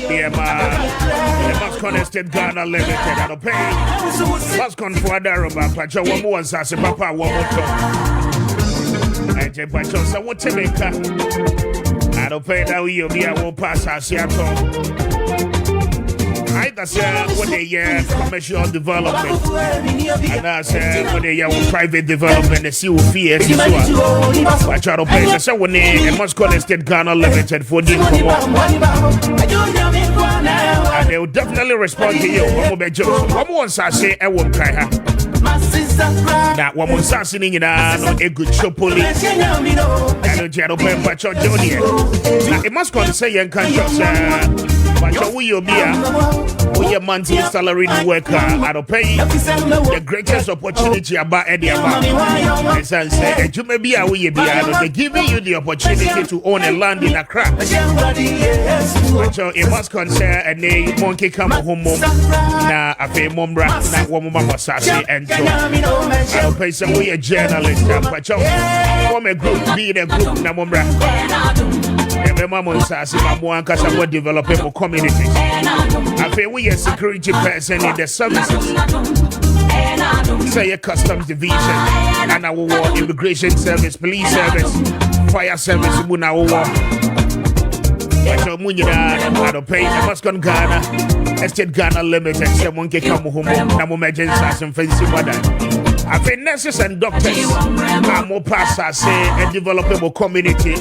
Yeah, man. Must connected Ghana Limited. I don't pay. Must confirm that Pacha one more as a papa one more time. I take Pacha so what to make I don't pay that we be I won't pass as I said when they commercial development, and I said when they private development, they see what fear is. I try to pay. So when they must call Estate Ghana Limited for the and they will definitely respond to you. One more say I won't cry her. That one more sassing in a good chopoli. I don't try to pay Pacho Junior. Now it must say and can't but you'll be a monthly salaried worker. I don't pay the greatest opportunity about any amount. And you may be a way they're giving you the opportunity to own a land in Accra. So it must concern a name monkey come home. Now I pay Mombra, not one mama sassy and I don't pay some way a journalist. But you form a group, be in a group, Namombra. Mama sassy, I'm because developing for communities. I feel we a security person in the services. Say a customs division, and our war, immigration service, police service, fire service, Muna war. I don't pay the Muscon Ghana, Estate Ghana Limited, someone can come home, no emergency and fancy mother. I feel nurses and doctors are more past say a developable community.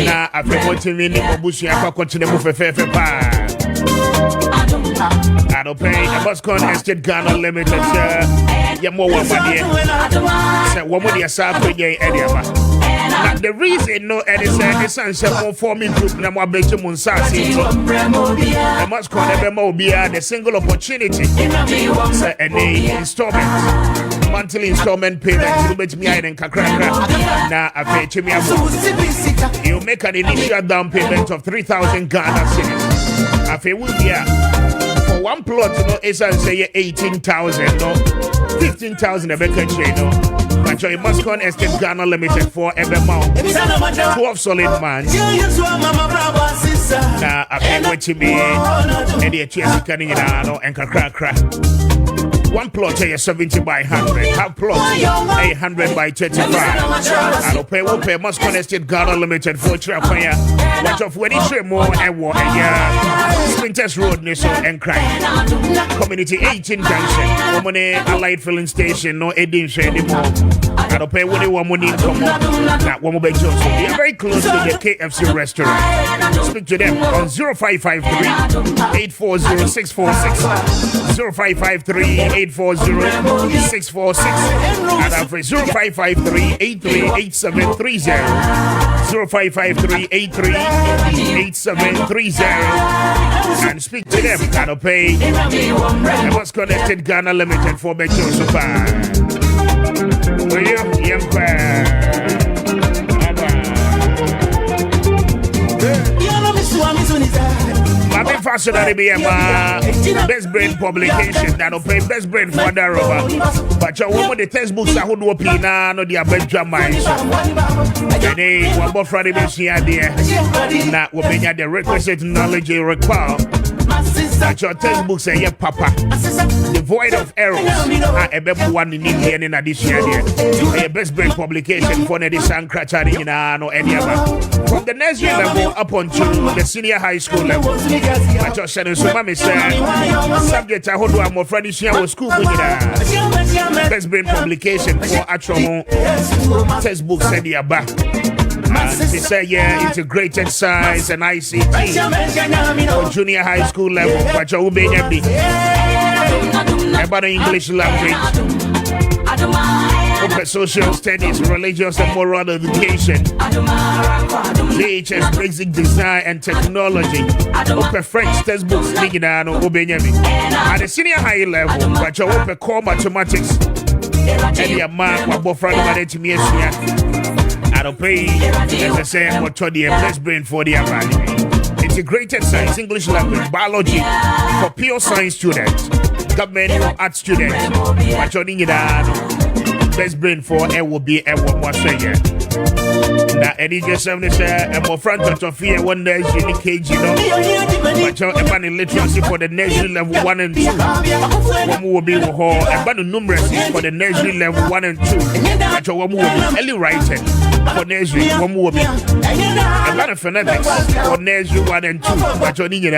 Now I feel what you mean Bushi I continue for fair. I don't pay the Muscon Estate Ghana Limited, sir. You're more one money. Say one money aside for you, Eddie. The reason no essential forming group Namwa Beju Munsasi. I must call them the single opportunity. Say any installment, monthly installment payment to bet me and Kakra. Now I pay Chimia. You make an initial down payment of 3,000 Ghana cedis. I pay with you for one plot, you know, it's say 18,000, no 15,000 a better chain, no. But you must call Estate Ghana Limited for every month. 12 solid months. Now, I pay what you mean. And the chase can in and crack. One plot is 70 by 100. Half plot 100 by 35. I'll pay one pay must connected Ghana Limited for Trafaya. Watch off when it's more and war and Sprinters Road Nisso and Crime. Community 18 Junction. Woman Allied Filling Station, no Edinshire anymore. I'll pay when you want money come on. That one will Johnson. They are very close to the KFC restaurant. Speak to them on 0553 840 646 0553 840 646 and after 0553 838730 0553 838730 and speak to them. I'll pay and what's connected Ghana Limited for Beto Super. My fashion that be best brain publication that'll pay best brain for that rubber. But your woman the textbooks are who do opina no the bedroom mind. Today, one more Friday here there. Now we bring the requisite knowledge you require. But your textbooks say yeah, Papa. Devoid of errors. I bet one in India in addition there. A best brain publication for the Sankratari in no any other. From the nursery level up until the senior high school level. But your shadow so mommy said subject I hold one more Friday was school with best brain publication for actual textbooks said the back. They say, yeah, integrated science and ICT for junior high school level. But you will be about the English language, open social studies, religious and moral education, JHS basic design and technology, open French textbooks, at the senior high level, but you open core mathematics, and your mark, what both friends to me. I'll pay, as I say, what to the best brain for the value. Integrated science, English language, biology for pure science students, government art students. What you need best brain for it will be a one say. Now, any just say, and more front of fear one day, unique cage, you know. But you're about literacy for the nursery level 1 and 2. One will be about the numeracy for the nursery level 1 and 2. But you're one will be early writing for nursery, one will be about the phonetics for nursery 1 and 2. But you're needing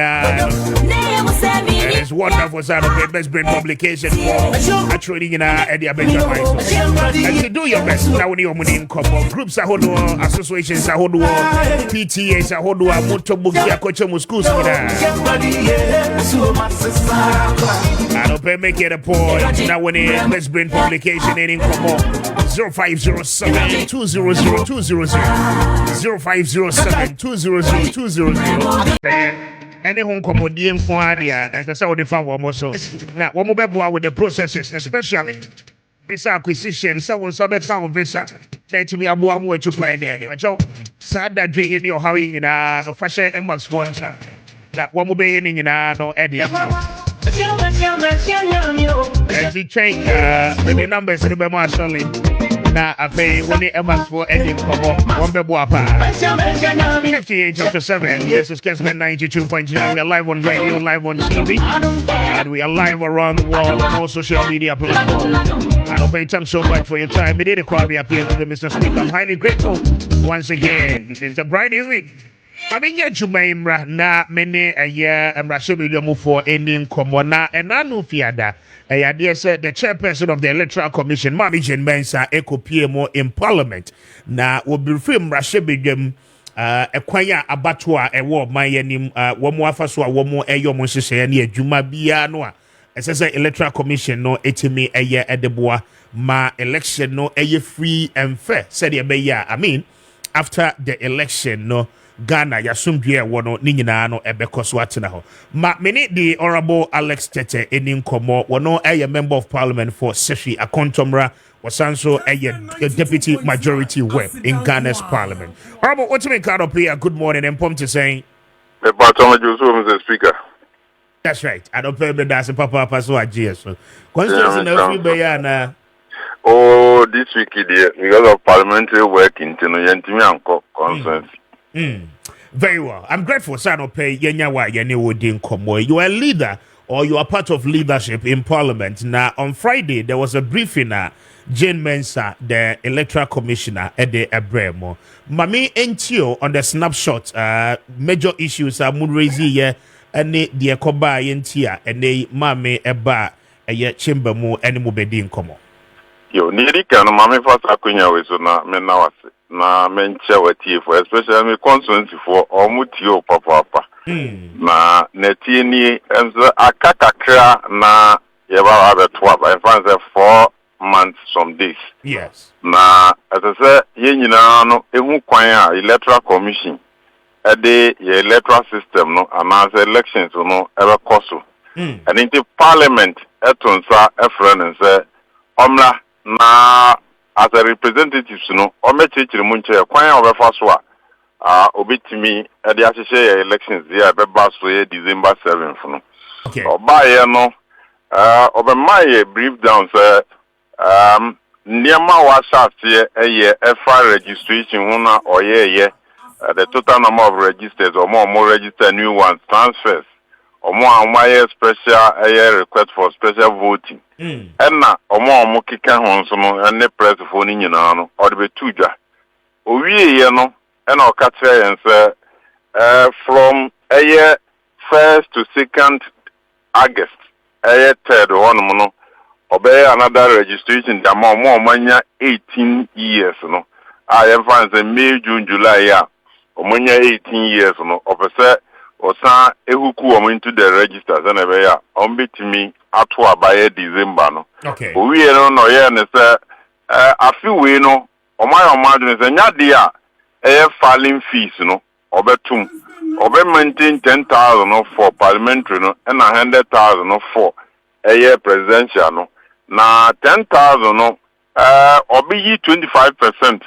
it's wonderful side of the best brain publication for actually in the Benjamin. And to do your best now when you're in couple groups are hold associations are hold PTAs are hold motor books ya coach schools I'll pay make it a point now when the best brain publication in couple 0507 200 200 0507 200 200 any home commodity in Quadia, and that's how they found one more so. Now, one more with the processes, especially visa acquisition, someone saw that sound visa. Say to me, I'm one way to play there. So, sad that drink in your house in a fashion and much one. That one will be in no Eddie. As he changed the numbers in the marshal. Now, I pay when the Emmas for Eddie Cobo, one Bebuapa. 58 after 7. This is Kessben 92.9. We are live on radio, live on TV, and we are live around the world on all social media platforms. I don't pay time so much for your time. We did a Kwame Appiah Kubi, Mr. Speaker. I'm highly grateful once again. It's a bright week. I mean, yet you may na many a year and Rashibidium for ending Komona and Nanu Fiada. I idea said the chairperson of the Electoral Commission, Maakye Mensa, Eco PMO in Parliament. Now will be film Rashibidium Equaya Abatua, a war, my name, one more Faswa, one more Ayomo Sisani, Juma Bianoa. As I say, Electoral Commission, no etime a year at the bois, ma election, no a year free and fair, said ya. I mean, after the election, no. Ghana yasumbia wono ninyina no ebeko so atena ho ma many the honorable Alex Tete enin komo wono a member of parliament for Sefi Akontomra was also a deputy majority whip in Ghana's parliament. Honorable Ultimate Card up here, good morning and pom to saying the Patoma Mr. Speaker. That's right. I don't pay the dance papa so so constitution no free bayana. Oh, this week dear because of parliamentary work in Yantimi Anko conference. Very well. I'm grateful, Sanope, Yenyawa, Yenewodin Komo. You are a leader or you are part of leadership in Parliament. Now, on Friday, there was a briefing. Jane Mensah, the Electoral Commissioner, at the Abremo. Mami Entio on the snapshot, major issues are Munrezi here, and the Ekoba Yentia, and the Mame Eba, a ye chamber mo, and Mubedin Como. Yo, Nidi can Mammy for Sakunya with Menawasi. Na mencha wati for especially me consulency for omutio papa na netini enzo akakakra na yeba abetwa by fans 4 months some days. Yes. Na as I say ye nyina no ehu kwan a electoral commission e ye electoral system no announce elections no ebe koso and into parliament etonsa efren and say omla na as a representative, no, or me teacher munche, kwan obefa so a obetimi e de ahye elections there be ba so December 7th no. Okay. Oba ye no obemaye brief down say niema wa shafie eye efa registration huna oye the total number of registers or more register new ones transfers or more special request for special voting. Enna omo kika hon so no ene press for ni nyina no o de betudwa owie ye no ena o ka kire yen se from 1st to 2nd August 3rd one no obey another registration da mo manya 18 years no yen fan se May June July ya omanya 18 years no opese osa ehuku o into the registers and ebe ya ombetimi ato abaye December no. Okay. We no ye ne say afi we no omadu ne say nyade a filing fees no obetum maintain 10,000 no for parliamentary no and 100,000 no for presidential no. Na 10,000 no obi 25%.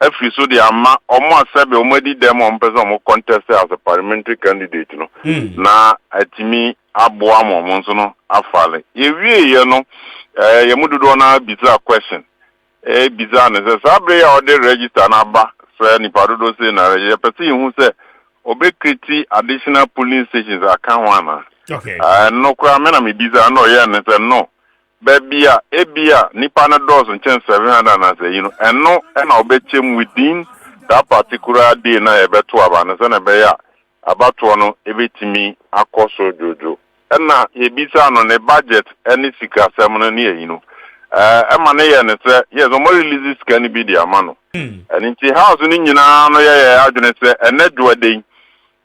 Every so the ama omo asebe omedi dem on person omo contest as a parliamentary candidate no. Na atimi aboa mo nso no afale. Ewie ye no ye mududo na biza question. Biza ne se sabre ya ode register na ba so ni padodo say na register person hu say obe create additional polling stations akan wana. Okay. No kwa me na me biza no ye ne say no. Bebia ebia nipa na dozen 700 na say you know and no and obechem within that particular day na ebeto aba na say na be ya abato no ebetimi akoso jojo and na ebisa no ne budget any sika semno ne you know ema na ye ne say yes o mo release scan bi dia ma no and in house ni nyina no ye adwene say enedwo den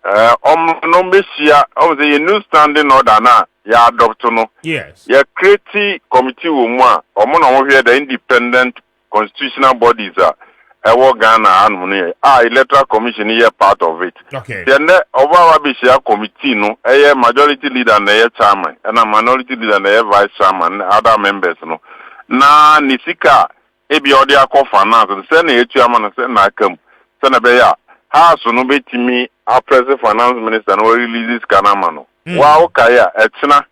no mesia o say new standing order na ya adopt no. Yes. Ya create committee wo mu a omo na wo hwe the independent constitutional bodies ewo Ghana anu no electoral commission is part of it. Okay. Then over be share committee no majority leader na chairman and a minority leader na vice chairman and other members no. Na nisika ebi odi akọ finance se na etu ama se na akam se na be ya house no betimi a president finance minister no releases kanama no. Wow, kaya etina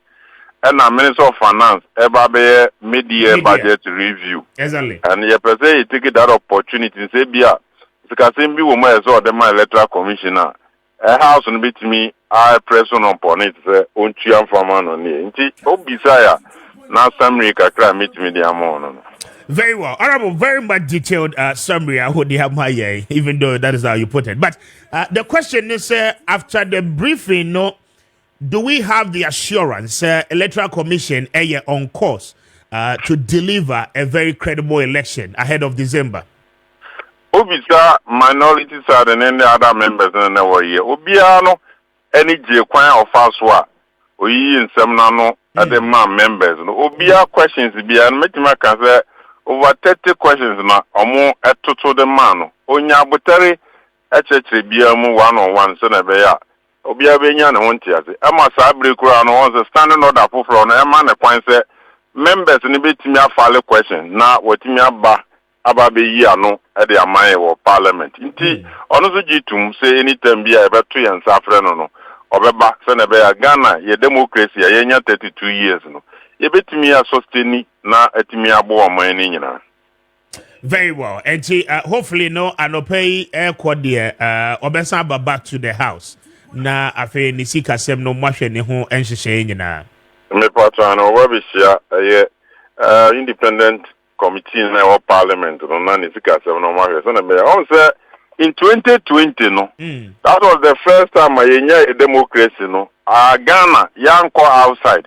and a Minister of Finance ever be mid-year budget review. Exactly. And you say take that opportunity and say bia because be woman as well the electoral commissioner a house on bit me I press on it say on chiam farmer no ni nti obisaya na summary kakra meet me the amount. Very well. Honorable, very much detailed summary. I hope they have my even though that is how you put it. But the question is after the briefing, no. Do we have the assurance, Electoral Commission, on course to deliver a very credible election ahead of December? Obisa minority side and any other members in our year. Obiano any J-Kwan of Faswa, we in Semnano, other members. Obia questions be and make my say over 30 questions now or more at to the man. Onya Buteri, HH, Biamu 101, Senabea. Obia benya na wonti ase ama sabre kura no won standing order foforo no ema na kwan se members ni betimi afale question na watimi aba be yi ano e de amaye wo parliament nti ono so gitum se anytime bia e beto yen safre no obeba se na be ya Ghana ye democracy ye nya 32 years no ye betimi ya sustain na etimi abo o man ni nyina. Very well. And hopefully no anopay air quadia obesa back to the house. Na afe ni sika sem no mahwe ne ho enhyehyɛ nyina. Me patron over this year, independent committee in our parliament, no none is no matter. So, in 2020, no, that was the first time I hear a democracy, no. Ghana, Yanko outside,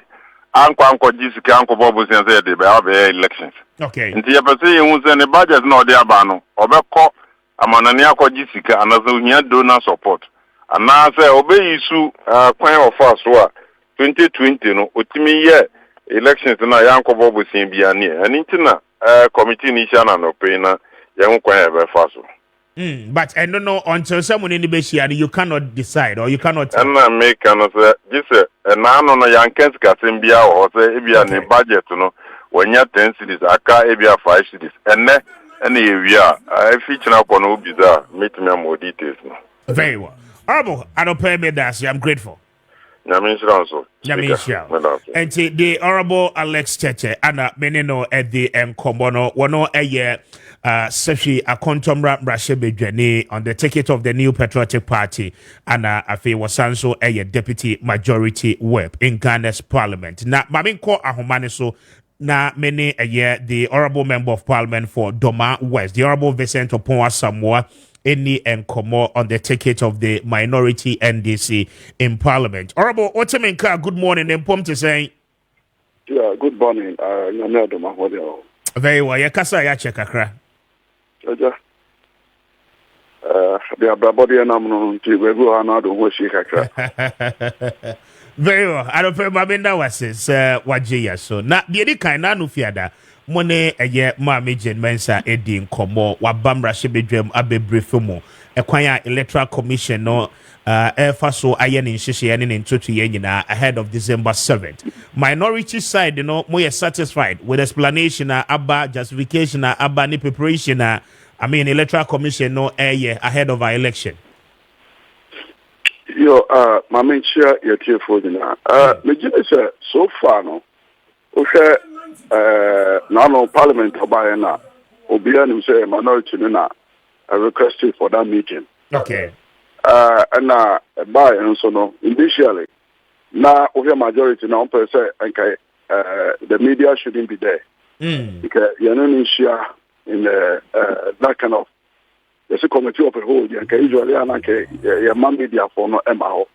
Anko Jessica, Anko Bobo, and they have elections. Okay. And the person who's in the budget, no, they are bano, Obeko, Amananiako Jessica, and as a donor support. And now, say, obey issue, Queen of us, 2020, no, Utimi year elections na Yanko Bobo Simbiani, and Intina, committee Nishana no payna, Yanko ever fast. But I don't know until someone in the Beshia, you cannot decide or you cannot. And I make this a man on a Yankens Kasimbia or say Ebia budget, you know, when you're 10 cities, Aka Ebia 5 cities, and then any area I feature up on Ubiza, meet me more details. Very well. Honorable, I don't pay me that. I'm grateful. Yamisha. And the Honorable Alex Cheche, Anna Menino at the Kombono, Wano a year. Sefi Akontomra Brashebejani on the ticket of the New Patriotic Party and Afe Wasanso a deputy majority whip in Ghana's parliament. Na Maminko Ahumaniso na many a year the honorable member of parliament for Doma West, the honorable Vincent Oponwa Samoa, any Nkomo on the ticket of the minority NDC in parliament. Honorable Otemenka, good morning. And Pom to say. Yeah, good morning. Very well. Yakasa ya chekakra. The body and I'm not to very well. I don't remember that was Wajia. So now the kind of fiada money a year mammy Jen Mensa Eddie Nkomo Wabamra Shibidrem Abe Brifumo acquire electoral commission no Faso Iron in Shishi and in Tutu ahead of December 7th. Minority side, you know, more satisfied with explanation about justification about any preparation. I mean, electoral commission no year ahead of our election. My main share your tear for the now. So far, no, okay, now parliament Obayana, Obian say minority na requested for that meeting. Okay. And by and so no, initially, now over majority now per se, okay, the media shouldn't be there. Because you're not share in that kind of there's a committee of a whole, usually your media for no MAO.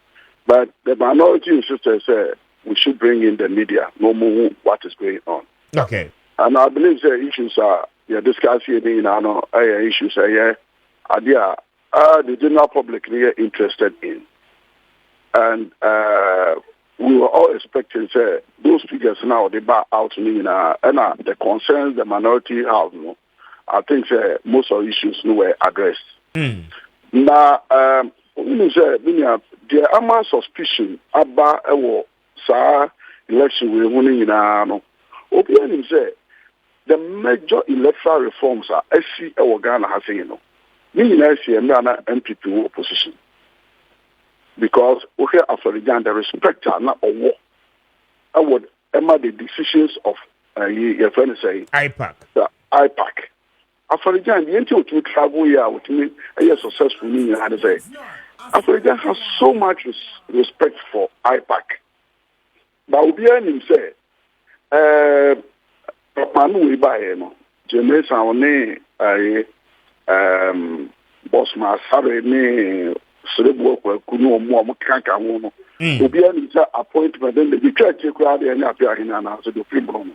But the minority insisters say we should bring in the media, no more what is going on. Okay. And I believe the issues are you're discussing in issues are the general public are interested in. And we were all expecting those figures now they back out and the concerns the minority have no. I think most of the issues were addressed. Now, there are more suspicion about election we're winning in our opinion. The major electoral reforms are SC Ghana has meaning SC and MPP opposition. Because after the respect are not a war. I would the decisions of your friend say IPAC. The IPAC. Afarijan, the entity to travel here with me, a successful meaning, I say. Afarijan has so much respect for IPAC. But Obianim say, Manu Ibaeno, James Aone, Bosma Sare, ne, Cerebro, Kuno, Mokanka, Obianim appointment, then the church crowd and Appiah in an answer to Fibron.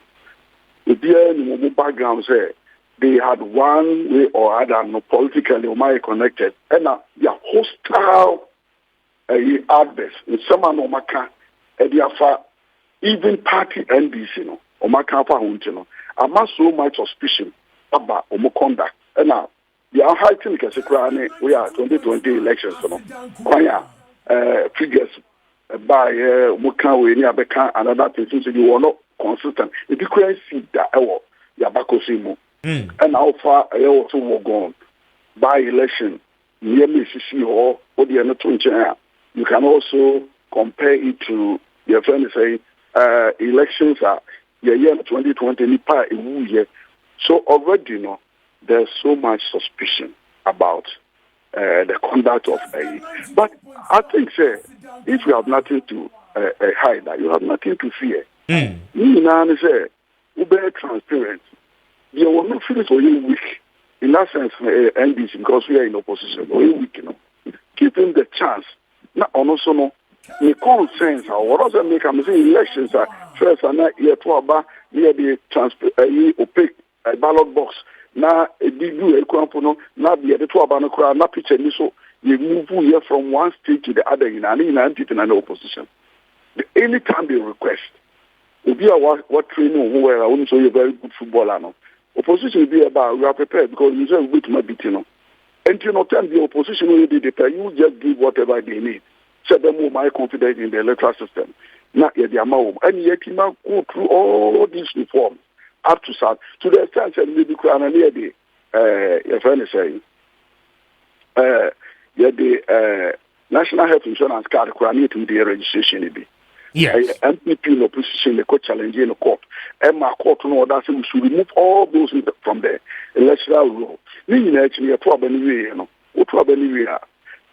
Obianim background say, they had one way or other, no politically or connected, and they are hostile adverts in some Omaka, and they are even party NDC, no, Omaka Huntino. I must so much suspicion about Omokonda, and now they are hiding because we are 2020 elections, no, figures by Mukawe, Niabeka, and other things, you are not consistent. If you can't see that, Yabakosimu. And how far I also will go on by election near Mississippi or the other. You can also compare it to your friend say elections are year 2020 year. So already there's so much suspicion about the conduct of but I think if you have nothing to hide, you have nothing to fear. You know, say, we be transparent. You will not feel so weak. In that sense, NDC, because we are in opposition, we're weak, Give him the chance. Not also, no. The consensus, what does that make? I'm saying elections are first and not yet to about near the opaque ballot box. Now, a BU, a component, not the other two about not picture. So you move here from one state to the other in an opposition. Anytime they request, will be what training who are also a very good footballer. No? Opposition will be about we are prepared because you just wait my beat, And time the opposition will be prepared, you just give whatever they need. So them more my confidence in the electoral system. Not yet the amount. And yet you might go through all these reforms up to start to the extent that maybe Krana near the your friend is saying the National Health Insurance Card Krana to the registration be. Yes. MPP in opposition, the court challenge in the court. And my court no order we should remove all those from the electoral rule. Meaning actually a problem what problem we are.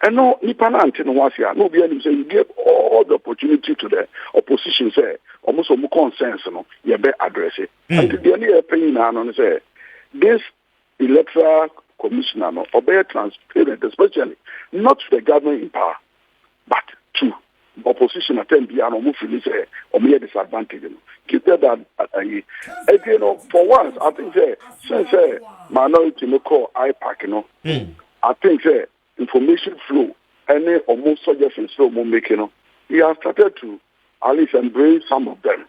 And no Nipana until once here, no be any say you give all the opportunity to the opposition say almost more consensus you better address it. And the only opinion on say this electoral commissioner or be transparent, especially not to the government in power, but to opposition attend be an almost say or mere disadvantage. Keep that again, for once I think since minority no call IPAC, I think information flow and almost suggestions flow more making. We have started to at least embrace some of them.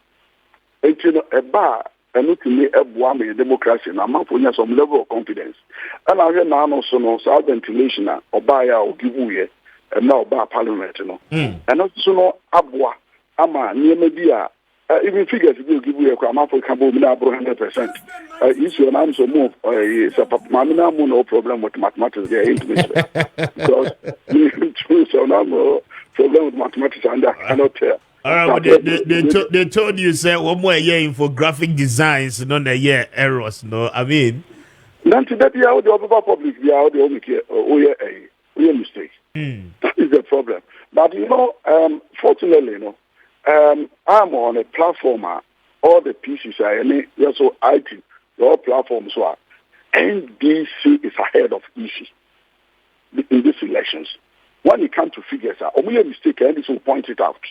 And a bar and looking at a democracy and I'm for some level of confidence. And I hear now also no self ventilation or buy or give you and now by parliament, And also no abwa ama near maybe even figures will give you a crime for Cabo 100%. Issue an answer move is a mamina no problem with mathematics there intimate because so no problem with mathematics and I cannot tell. They told you say one more year infographic designs, not a year errors. No, I mean, Nancy, that the public, the audio mistake. That is the problem. But fortunately, I'm on a platform. All the pieces are also IT. All platforms are NDC is ahead of EC in these elections. When it comes to figures, only a mistake, NDC will point it out.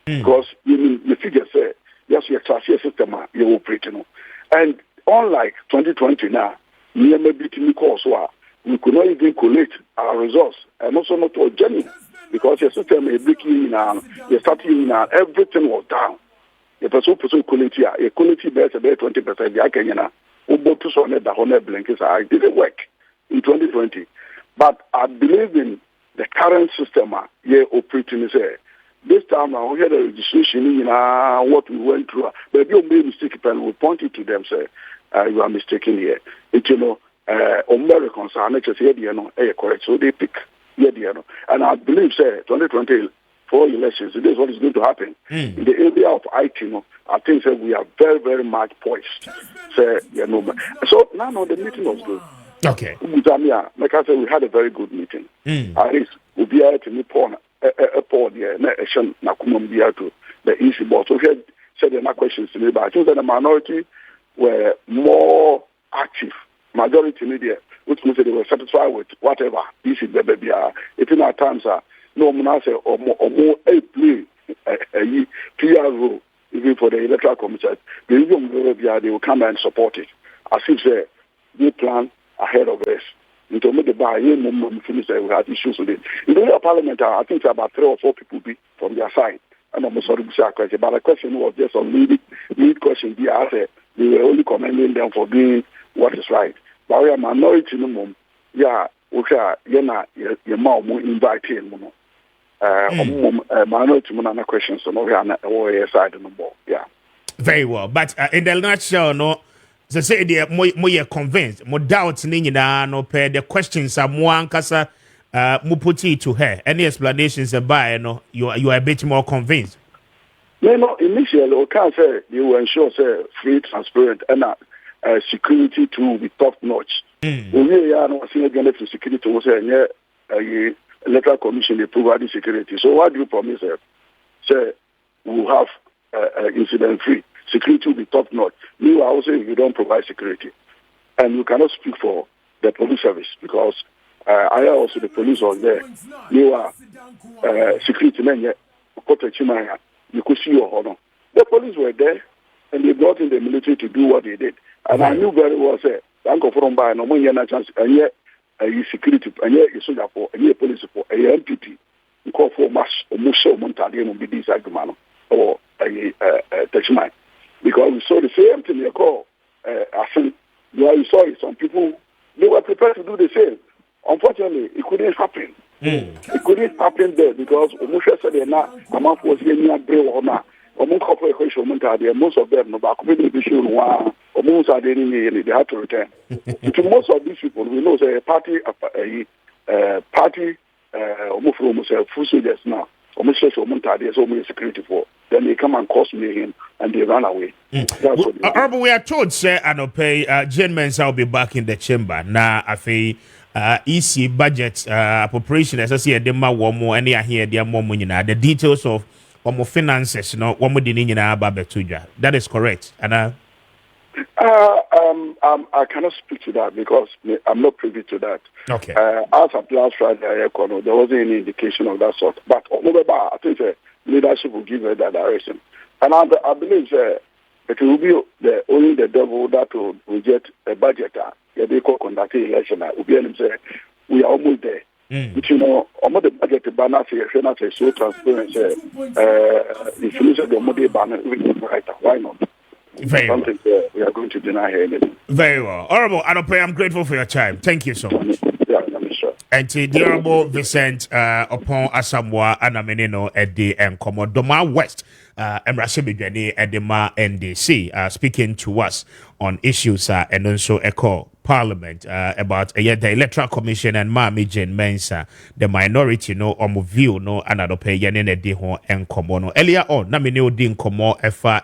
Because the figures say, yes, your trustee system you operate. And unlike 2020 now, we could not even collect our results and also not to a journey because your system is breaking now, you're starting now, everything was down. The person quality, a quality better 20%. The Kenyana, it didn't work in 2020. But I believe in the current system, operating this time now we had a registration in what we went through. But if you made a mistake, we pointed to them, say, you are mistaken here. Americans are not just here, correct. So they pick here, and I believe, say, 2020 for elections, this is what is going to happen. In the area of IT, I think that we are very, very much poised. So now the meeting was good. Okay. Like I said, we had a very good meeting. At least we'll be able to meet the issue, but so he said there are questions to me, but I think that the minority were more active. Majority media, which means they were satisfied with whatever issue they be. It in our times no man say or more a play a PR role even for the electoral commission. They will come and support it. As if they plan ahead of us. Into the bar, we had issues with it. In the parliament, I think about 3 or 4 people be from their side. And I'm sorry to say a question, but the question was just a lead question. We were only commending them for doing what is right. But we are minority no more. Your mom invite him. Minority no questions, so no we are side no more. Yeah. Very well, but in the nutshell, no. So say they more convinced, more doubts no pair the questions are more ankasa mo put it to her. Any explanations about you are a bit more convinced. No, initially we can't say you will ensure free, transparent and security to be top notch. We are not seeing again for security was a electoral commission they provide security. So what do you promise her? Say we will have incident free. Security will be top notch. Meanwhile, also if you don't provide security, and you cannot speak for the police service because I also the police was there. Meanwhile, security men you could see your honor. The police were there, and they brought in the military to do what they did. And I knew very well, say, Uncle from by no money and chance, and yet security, and yet you soldier for, and yet police for, a MPP, you call for mass or Musso Montadian will be this argument or a Tachman. Because we saw the same thing you call, I think, you saw it, some people, they were prepared to do the same. Unfortunately, it couldn't happen. It couldn't happen there because Musha said they're not, I'm not was near Bill or not. Most of them, they have to return. To most of these people, we know a party, full soldiers now. Almost security for. Then they come and cost me and they run away. We are told, sir, Anope, gentlemen, I'll be back in the chamber. Now, I feel. EC budget appropriation as I see a dema one more and they are here, they are more money now. The details of finances, you know, one more than in that is correct. And I cannot speak to that because I'm not privy to that. Okay. As of last Friday, there wasn't any indication of that sort. But I think leadership will give her that direction. And I believe it will be only the devil that will reject a budget. They call conducting election. We are almost there. But you know, almost the budget banner say so transparent. If you look at the money banner, why not? Very well. We are going to deny her anything. Very well. Honorable Anope, I'm grateful for your time. Thank you so much. Yeah, I'm sure. And to the Honorable Vincent upon Asamoah Anamenino at the Doma West, Emrasibidwani at the Ma NDC, speaking to us on issues and also echo Parliament about the Electoral Commission and Maakye Mensa, the minority no view no Anope Yanene Diho and Komono. Earlier on, Namino Din Komo Efa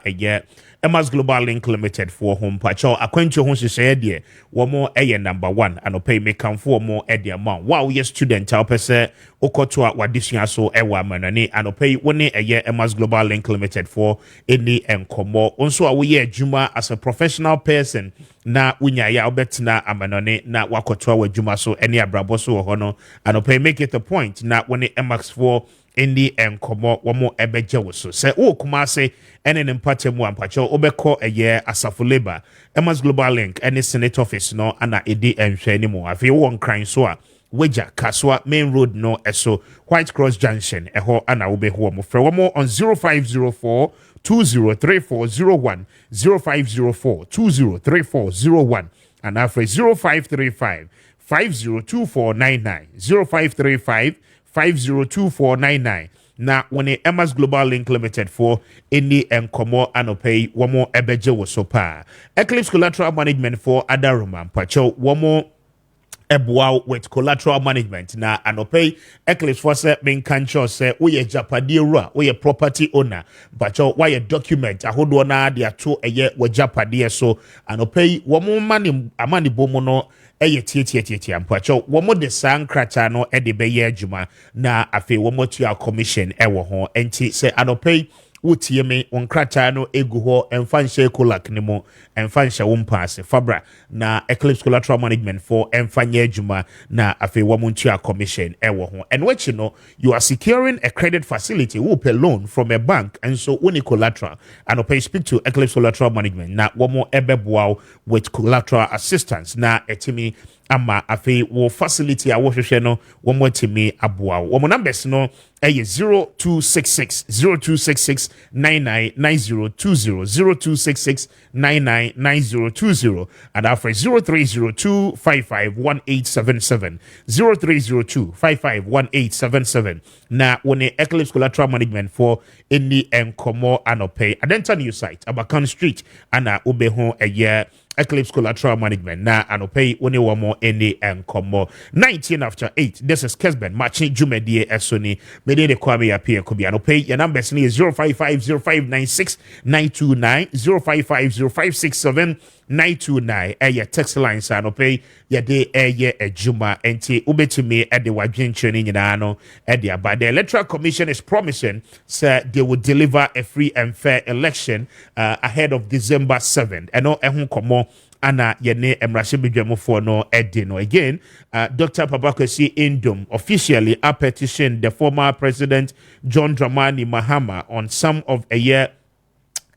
Emma's Global Link Limited for home pacho akwancho ho hyehyɛ de wo mo number 1 anope me kan for mo e de amount wow ye student a pese okoto a wadesua so e wa manane anope woni Emma's Global Link Limited for any enkomo onso a wo ye adwuma as a professional person na wunya ya obetina amanone na wakoto a adwuma so any abrabo so ho no anope make it a point na woni Emma's for Indi enkomo wamo ebeje woso se o kuma se ene ne mpate mu ampacho obeko asafo labor Emma's Global Link any senate office no ana edi enhwe ni mu afi won kran so a weja kaswa main road no eso White Cross Junction eho ana obeho mo frɛ wamo on 0504 203401 0504 203401 and after 0535 502499 0535 502499 na when Emma's Global Link Limited for any enkomo anope womo ebeje wo so pa Eclipse Collateral Management for Adaruma pacho womo ebwa with collateral management na anope Eclipse for se men kancho se we japade ru we property owner pacho why document ahodo na de ato we japade so anope womo amani bomo no tie ampacho womo de san krata no de beye adwuma na afi womo tua commission ewo ho enti se anope wotie me on krata no egu ho emfa nhye kolak ni mo emfa nhye wo mpaase fabra na Eclipse Collateral Management for emfa nye adwuma na afi womo tua commission ewo ho and what you know you are securing a credit facility who pay loan from a bank and so when collateral anope speak to Eclipse Collateral Management na womo ebeboa with collateral assistance na etimi ama afi wo facility a wo hwehwe no wo mo timi aboa wo mo numbers no 0266 999020 0266 999020 and after 0302 551877 0302 551877 na woni Eclipse Collateral Management for any enkomo anope adenta new site Abakan Street ana obeho Eclipse Collateral Management. Na anopay one more any and come 19 after 8. This is Kessben. Maakye Jumedie Esoni. Mede de Kwame Appiah Kubi. Anopay your numbers is 0550596 0550567 929 your text line sa no pay your day ejuma enti ubetumi e de wadwenche ni nyina no e de aba. The Electoral Commission is promising say they will deliver a free and fair election ahead of December 7th. Eno ehun komo ana yene emrahye bedwamfo no edi no again. Dr. Papakwesi Indom officially petitioned the former president John Dramani Mahama on some of a year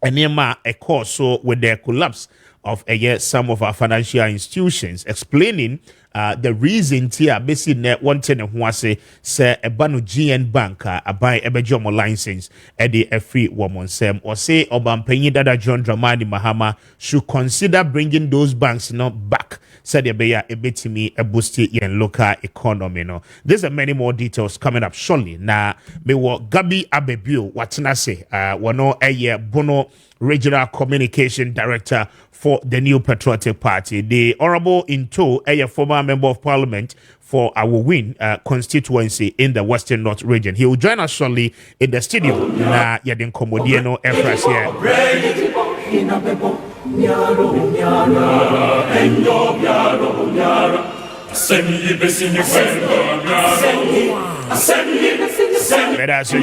enema a course so with the collapse of some of our financial institutions, explaining the reason here basically net wanting to say a banu GN bank buy a bejomo license at a free woman sem or say Obampenyi Dada John Dramani Mahama should consider bringing those banks back. Said a bit to me a boost in local economy. No, there's many more details coming up shortly. Now, me wo Gabi Abebio watina say wano a Bono Regional Communication Director for the New Patriotic Party. The Honorable Into, a former member of Parliament for our win constituency in the Western North region. He will join us shortly in the studio. Na yadin komodieno efras here.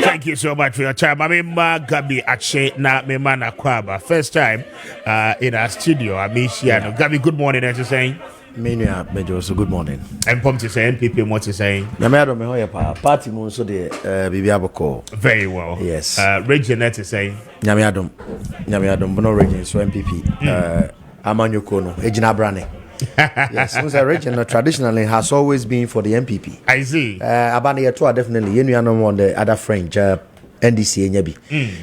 Thank you so much for your time. I'm Gabi Ache na Memana Kwaba. First time in our studio. Amisha. Gabi, good morning, as you're saying. Mania Major, so good morning. I'm pumped to say NPP what to say. Yamado Mehoya party moon so the Bibiaboko. Very well. Yes. Region that to say. Yamiadum Bono region so MPP. Amanyoko no Ejina Brane. Yes, since the region traditionally has always been for the MPP. I see. Abani Yatua definitely Yenuano on the other French NDC Nyabi.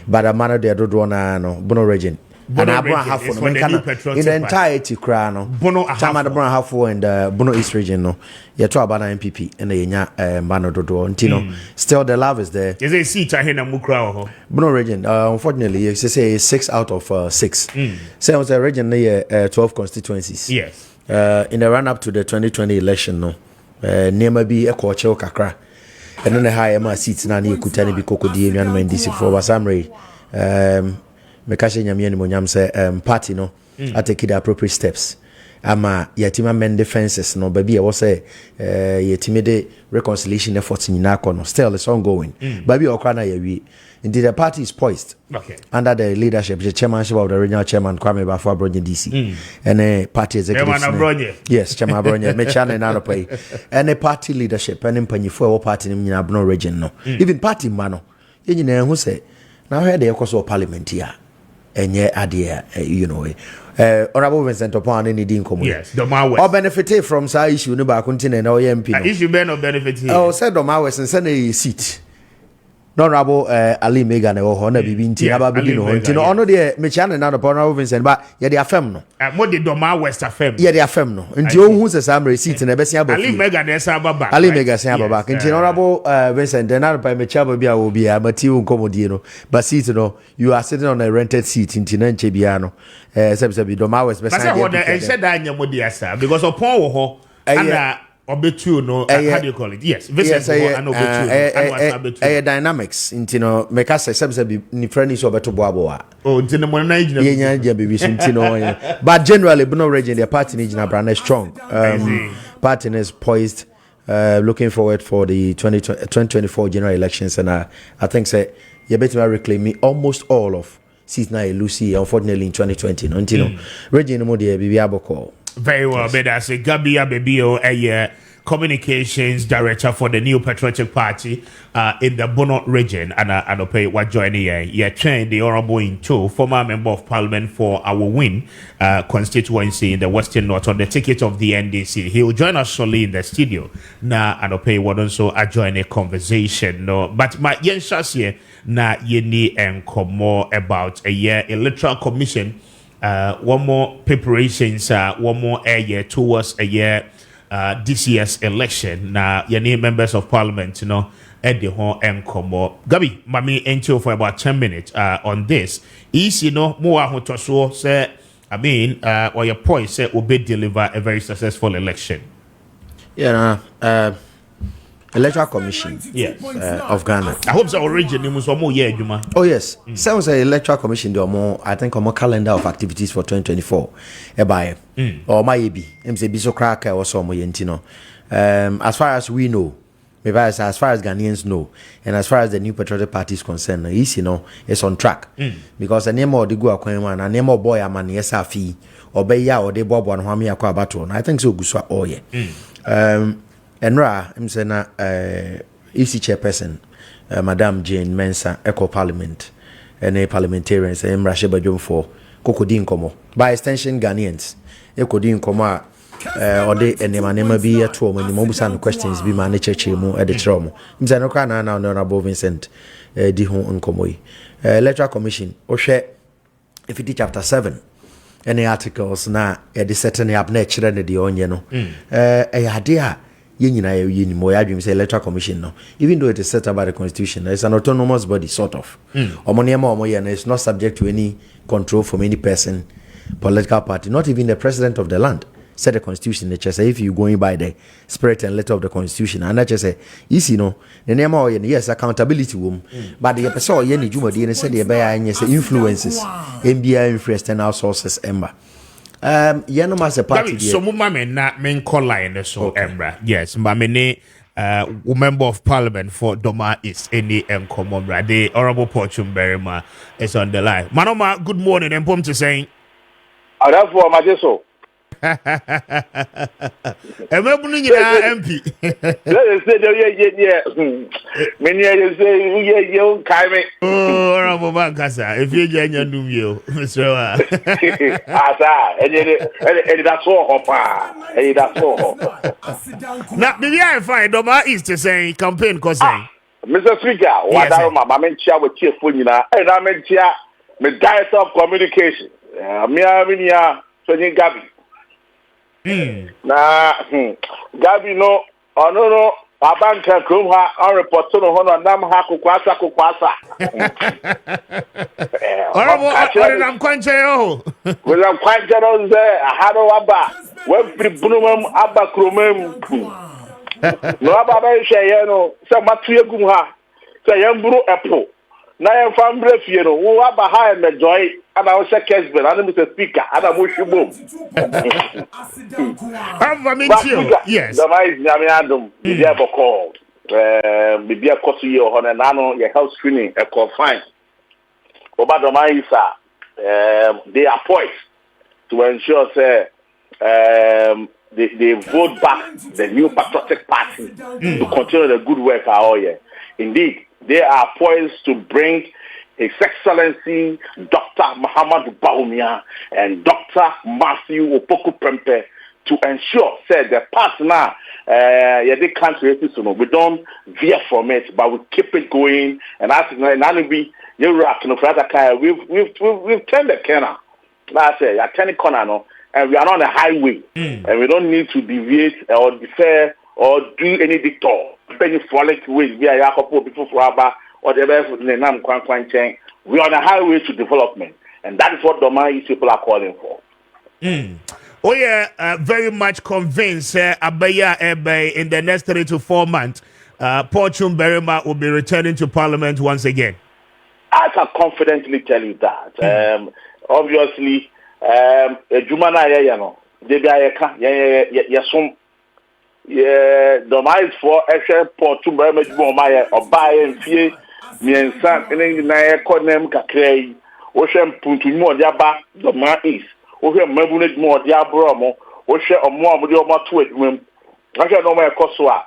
But a man of the Adodwana no Bono region. And I brought half in the entirety crown. Bono Tamada Brown half and Bono East region. No, you're to about MPP and the Mano Dodo and Tino. Still, the love is there. Is a seat I hear Mukra. Bono region, unfortunately, you say 6 out of 6. So, it was a region near 12 constituencies. Yes. In the run up to the 2020 election, no, near maybe a quarter kakra. And then the higher my seats now near Kutani Bikoko D and DC for Wasamre. Mekashe nyamie ni monyam say party no I take the appropriate steps ama yatima men defenses no baby e wo say yatima de reconciliation efforts nyina kono still it's ongoing baby okra na yawie indeed the party is poised under the leadership the chairmanship of the regional chairman Kwame Appiah DC and party executive yes chairman Abronye me channel na no pay and party leadership and mpanyifo e wo party nim nyina Bono region no even party man no nyina hu say na where the ekoso parliament here enye adie you know Honorable Vincent Upon any din komo yes the Mawes or benefit from sa issue no ba continent na MP no issue be no benefit here oh said the Mawes and send a seat Honorable Ali Mega na ho na bibi nti aba bi no nti no ono de me chane na the Honorable Vincent ba ye de afem no mo de Doma West afem ye de afem no nti ohun se sa seat na be sia ba Ali Mega na sa baba Ali Mega sia baba nti Honorable Vincent na ba me chaba bi a obi a mati nkomodie no ba seat no you are sitting on a rented seat nti na nche bia no sebi Doma West be sia de said that nyamodi asa because upon wo ho and obetu no how do you call it yes Vincent and obetu dynamics into no make us sebi ni friend is obeto boaboa oh into no na yenya yeah baby into no but generally Bono region their party is brand strong party is poised looking forward for the 2024 general elections and I think say you better reclaim almost all of seats na Lucy unfortunately in 2020 no region mo de bibi aboko. Very well, yes. But that's a Gabi Abebio, a communications director for the New Patriotic Party in the Bono region, and I'll pay what joining here. Trained the Honorable Into, former member of Parliament for our win constituency in the Western North on the ticket of the NDC. He will join us shortly in the studio. Now, I'll pay what also join a conversation. No, but my yen here na yeni and come more about a year electoral commission. One more preparations, one more year towards a year this year's election. Now, your name members of parliament, you know, at the home and come more. Gabi, mami enter for about 10 minutes on this. Is you know more to so say I mean, or your point said Obe deliver a very successful election. Yeah, Electoral Commission Yes. of Ghana. I hope the origin was more year, Juma. Oh yes, sounds like Electoral Commission do more. I think more calendar of activities for 2024. Ebaye or my be. MCB so crack or so more yentino. As far as we know, maybe as far as Ghanaians know, and as far as the new patriotic party is concerned, it's on track because the name of the go akwan and name of boy amani esafi obeya or the bob one hwami akwa bato. I think so guswa oye. Enra, I'm saying EC chairperson, Madam Jane Mensah, Eco Parliament, and a parliamentarians, and Rasheba Jom for Kokodin Komo. By extension, Ghanaians, Ekodin Koma, or they and the manema be at home, and the Mobusan questions be managed at the Tromo. Mzanokana now, Honorable Vincent Dihon Nkomoi. Electoral Commission, Oshe, if you teach chapter 7. Any articles na the certain up nature and the onion, a idea. Say Electoral Commission no. Even though it is set up by the Constitution, it's an autonomous body, sort of. And it's not subject to any control from any person, political party, not even the president of the land. Said the Constitution, they just say if you're going by the spirit and letter of the Constitution, and that just say, easy no, the name of yes, accountability womb, but the episode Yenny Juma, they said the bear and yes, influences, MBI influence and our sources, Ember. Yanoma a party. So mama na men call line so Embra. Yes, mama member of parliament for Doma is any common the honorable Porchum Berima is on the line. Manoma, good morning and pom to saying. That's for my so. MP. Oh, honorable Bankasa, if you get your new you, Mr. That's all. Now, maybe I find Doma is to say campaign causing. Mr. Speaker, what are my chair with cheerful, and I'm in chair, the director of communication. Mia, so you Gabby. Gabi no abanka krom ha on report no ho no nam ha kokwasa I'm quite yo we am quite no say ahado aba we pribunum aba kromem no aba ba hwe no say matu egum ha say yamburu epo na yam fambre fie no wo aba ha me joy and I was a Kessben, and Mr. Speaker, and I'm with you both. Yes. The mice, Yamiadum, the ever called. Maybe a coffee or Honanano, your health screening, a call fine. About the mice, they are poised to ensure, they vote back the new patriotic party to continue the good work all year. Indeed, they are poised to bring His Excellency Dr. Muhammad Baumia and Dr. Matthew Opoku Prempe to ensure, said the past now, they can't we don't veer from it, but we keep it going. And as we've turned the corner. That's it, you're turning corner now, and we are on the highway, and we don't need to deviate or defer or do any detour. Any frolic ways via Yakopo before Fraba. Or the best we are on the highway to development, and that is what Doma people are calling for. Oh yeah, very much convinced Appiah Ebe in the next 3 to 4 months, Porchum Berima will be returning to Parliament once again. I can confidently tell you that. Obviously, Jumana Yano, Yasum. Yeah, Doma is for Porchum Berima or buy and fear. Miensa ene na ekonem kakrai wo hwe mpuntu mu odiaba Doma is wo hwe mabune mu odiabro mo wo hwe omo amode omo to adwum hwe no mo ekoso a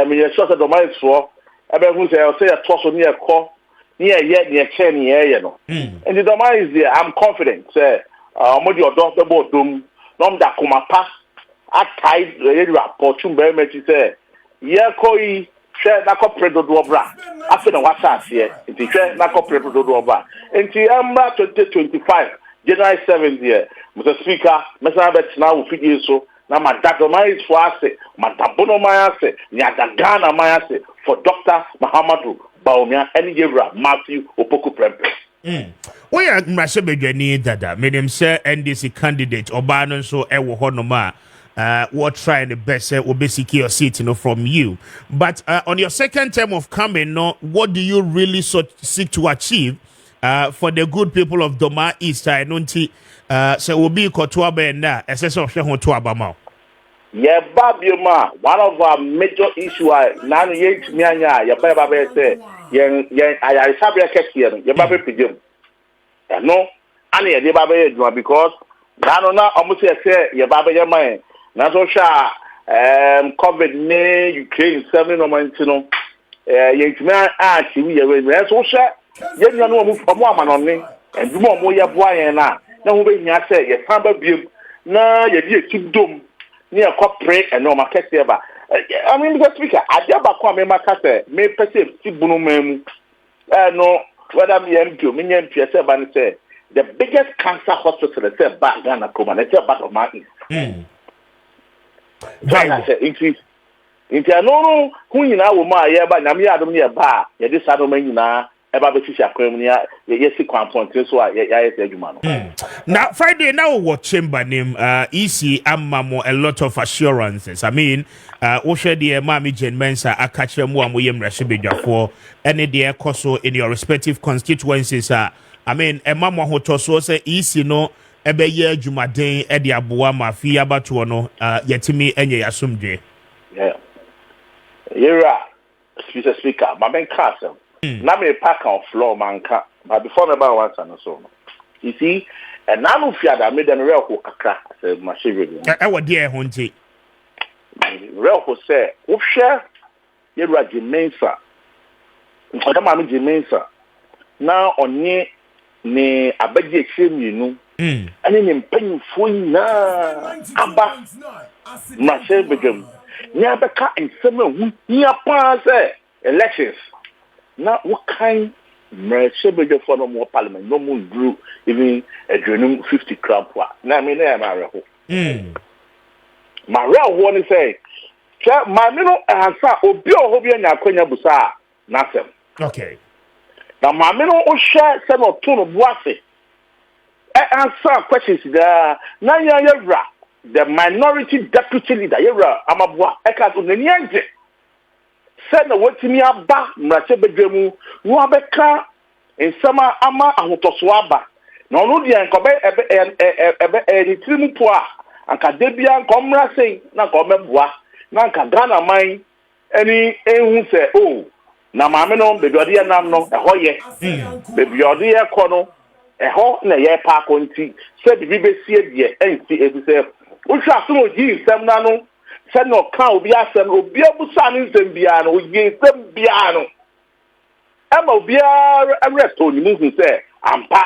me yeso se Doma is for ebe hu se o se ya toso ni ekọ ni eye ni eche ni eye no and the Doma is there. I'm confident say omode odo be bodom no mda komapa atai re report chumbe mechi say ye koi share na corporate do obra after na whatsapp here nti share na corporate do obra nti amba 2025 January 7th here Mr. Speaker mesa bet na wo fidie so na madadoma is for us madabono mayase nyadagana mayase for Dr. Muhammadu Baumia and Yevra Matthew Opoku Prempe. We are Mashebedwani Dada, meaning sir NDC candidate Obano so Ewo Honoma. We're trying the best will be secure seat, from you. But on your second term of coming, what do you really seek to achieve for the good people of Doma East? I don't see. So will be Kotuaba and that. Essential of Tuaba Mao. Yeah, Babioma, one of our major issues, Nan Yates Mianya, your Baba say, I have a Kessben, your Baba Pidum. No, Annie, the Baba, because Nanona almost say, your Baba, your mind. Nasosha COVID ne Ukraine 7 no mantino yetuma achi we we so sha ye nua no mu fomo amanone endumo mo ye boa yen na ho be hia se ye san ba biem na ye di ekidom ne e kopre eno ma kese ba I mean the speaker adia ba kwa me maka se me pese tibunu mamu no whether me MP me MP se ba ne se the biggest cancer hospital is back Ghana Koma na se back of my east Inti no hu nyina wo ma ye ba nyame adom ne ba ye de sado ma nyina e ba be sisi akwam ne ye si kwanponte so a ye se adwuma no. Now Friday now what chamber name EC amamo a lot of assurances. I mean wo hwe de Maakye Jane Mensa akache mu amoyem rashibedwafo ene de ekoso in your respective constituencies I mean emamo hotoso say EC no ebe ye adwumaden e de aboa mafi abato no yetimi enye yasomdwe. Yeah. Yera speaker my ben castle. Na me pack on floor manka but before me ba once and so no. You see and now no fear that me dem real ko kakra say machine e wo de e ho nti. Real ko say wo hwe Yera Jimensa. Nkoda ma me Jimensa. Na onye ne abaje chemienu ani ne mpanyimfo na aba machine begem nya beka ensem ahu nya pa say elections na what kind machine begem for no more parliament no more drew even adrenum 50 crab na me na ma reho ma reho ni say ma me no ansa obi oho bi anya kwanya busa na sem okay na ma me no o hwe se no to no boase answer questions there. Now you're the minority deputy leader. You're Amabwa Ekato Nanyanje. Said the what to me about Mrachebedwemu, Nuabeka, in summer Ama Ahutoswaba. No, no, the Ankobe Ebe Trimupua, and Kadebian Comra say, Nakomebwa, Nankagana mine, any who say, oh, Namameno, Bedodia Namno, a hoye, Bebiodia Kono. Eho na ye pa konti se bi be sie de enti ebi se wo hwa so oji nsem na no se no ka obi asem obi abusa ni nsem bia no oji nsem bia no ama obi arrest oni mu se ampa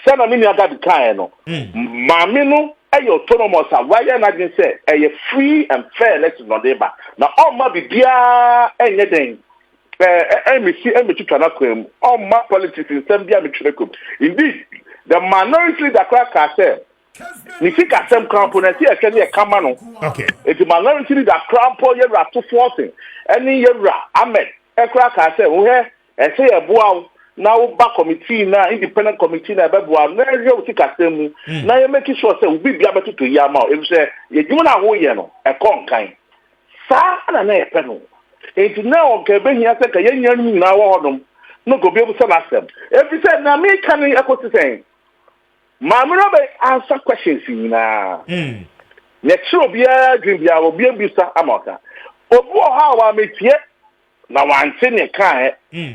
se na mini aga kan no maame no eye autonomous awaya na din se eye free and fair election no dey ba na all ma bia enye den emisi twana kwem on my politics in Zambia mitrekum indeed the minority that crack say ni fika sem component e kele e kama no okay it minority that crampo ye ra to forcing any ye ra ahmed e crack say wo he e say e boa na wo ba committee na independent committee na be boa na ye wo fika sem mu na ye make sure say wo bibia betuto ya ma e say ye dwuma na wo ye no e kon kan sa na e pe no it now okay here say ka yenya nyina wo hodom no go be able to asem every say na me can ekoti say ma me no be answer questions na ne chiro bia dream bia obi bisa amaka obu ha wa metie na wante ne kan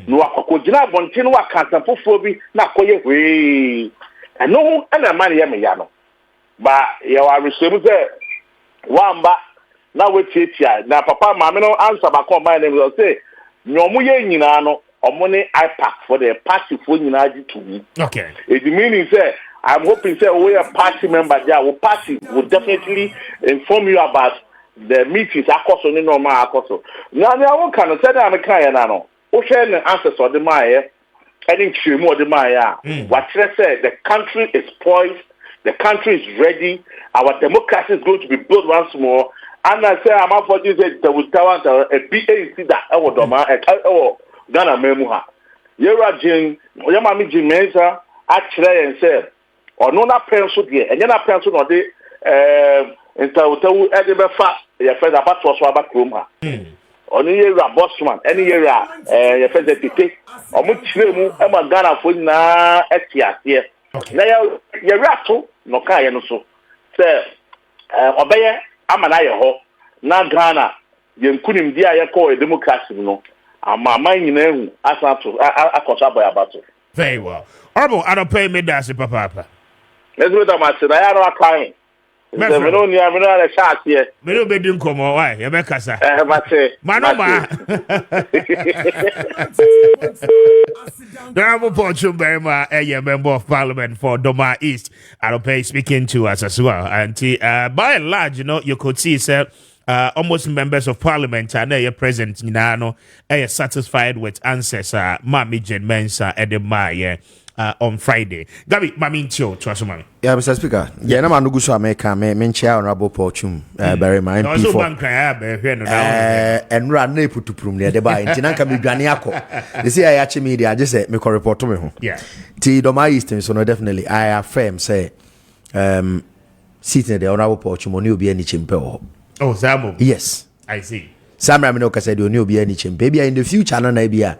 no akokogina bonte no akanta fofo bi na akoye hwe eno na ma ne me ya no ba ya wa resem say wamba na wetia na papa maame no answer back on my name will say nyomu ye nyina no omone ipack for the party for nyina agi to me okay it meaning say I'm hoping say we a party member there our party will definitely inform you about the meetings akoso ni normal akoso na I can say that am kan na no o share the answers or the my any chimo or the my what say the country is poised, the country is ready, our democracy is going to be built once more. And I say I'm up for this. There will talent a BAC that I would Ghana Memuha. yɛwura gyen ɔyɛ maame gyen mɛnsa akyerɛ yɛn sɛ ɔno na pɛn so deɛ ɛnyɛ na pɛn so na ɔde ntawutawu ɛde bɛfa yɛfɛ dɛ abatoɔ so aba kurom ha ɔno yɛwura bosman ɛne yɛwura yɛfɛ dɛ tete ɔmo kyerɛ mu ɛma ghanafoɔ nyinaa ɛte aseɛ na yɛwura ato na ɔkaa yɛ no so sɛ ɔbɛyɛ ama na yɛ hɔ na ghana yɛn kunimdi a yɛkɔ democracy no ama nyinaa hu asanto akɔso abɔyabato. Very well. Honorable, I don't pay me that's papa. Let's do that, Master. I don't kind. Me no ni me no na shot here. Me no be din komo why? You be kasa. Master. Manoma. Honorable Pochum Berma, a member of Parliament for Doma East. I don't pay speaking to us as well. And by and large, you could see, sir. Almost members of parliament and they are present now are satisfied with answers Mami Jen Mensa Edema on Friday. Gabi Mami Tio to us mami. Yeah, Mr. Speaker. Yeah, no man no go so America me chair honorable Pochum very my MP for. And run ne put to prum near the buy ntina kan be dwane akọ. They say I actually media just say me ko report to me ho. Yeah. Ti Doma Eastern so no definitely I affirm say sitting the honorable Pochum oni obi ani chimpe ho. Oh, Samu. Yes. I see. Samra me no ka say the oni obi ani chimpe. Maybe in the future na na bia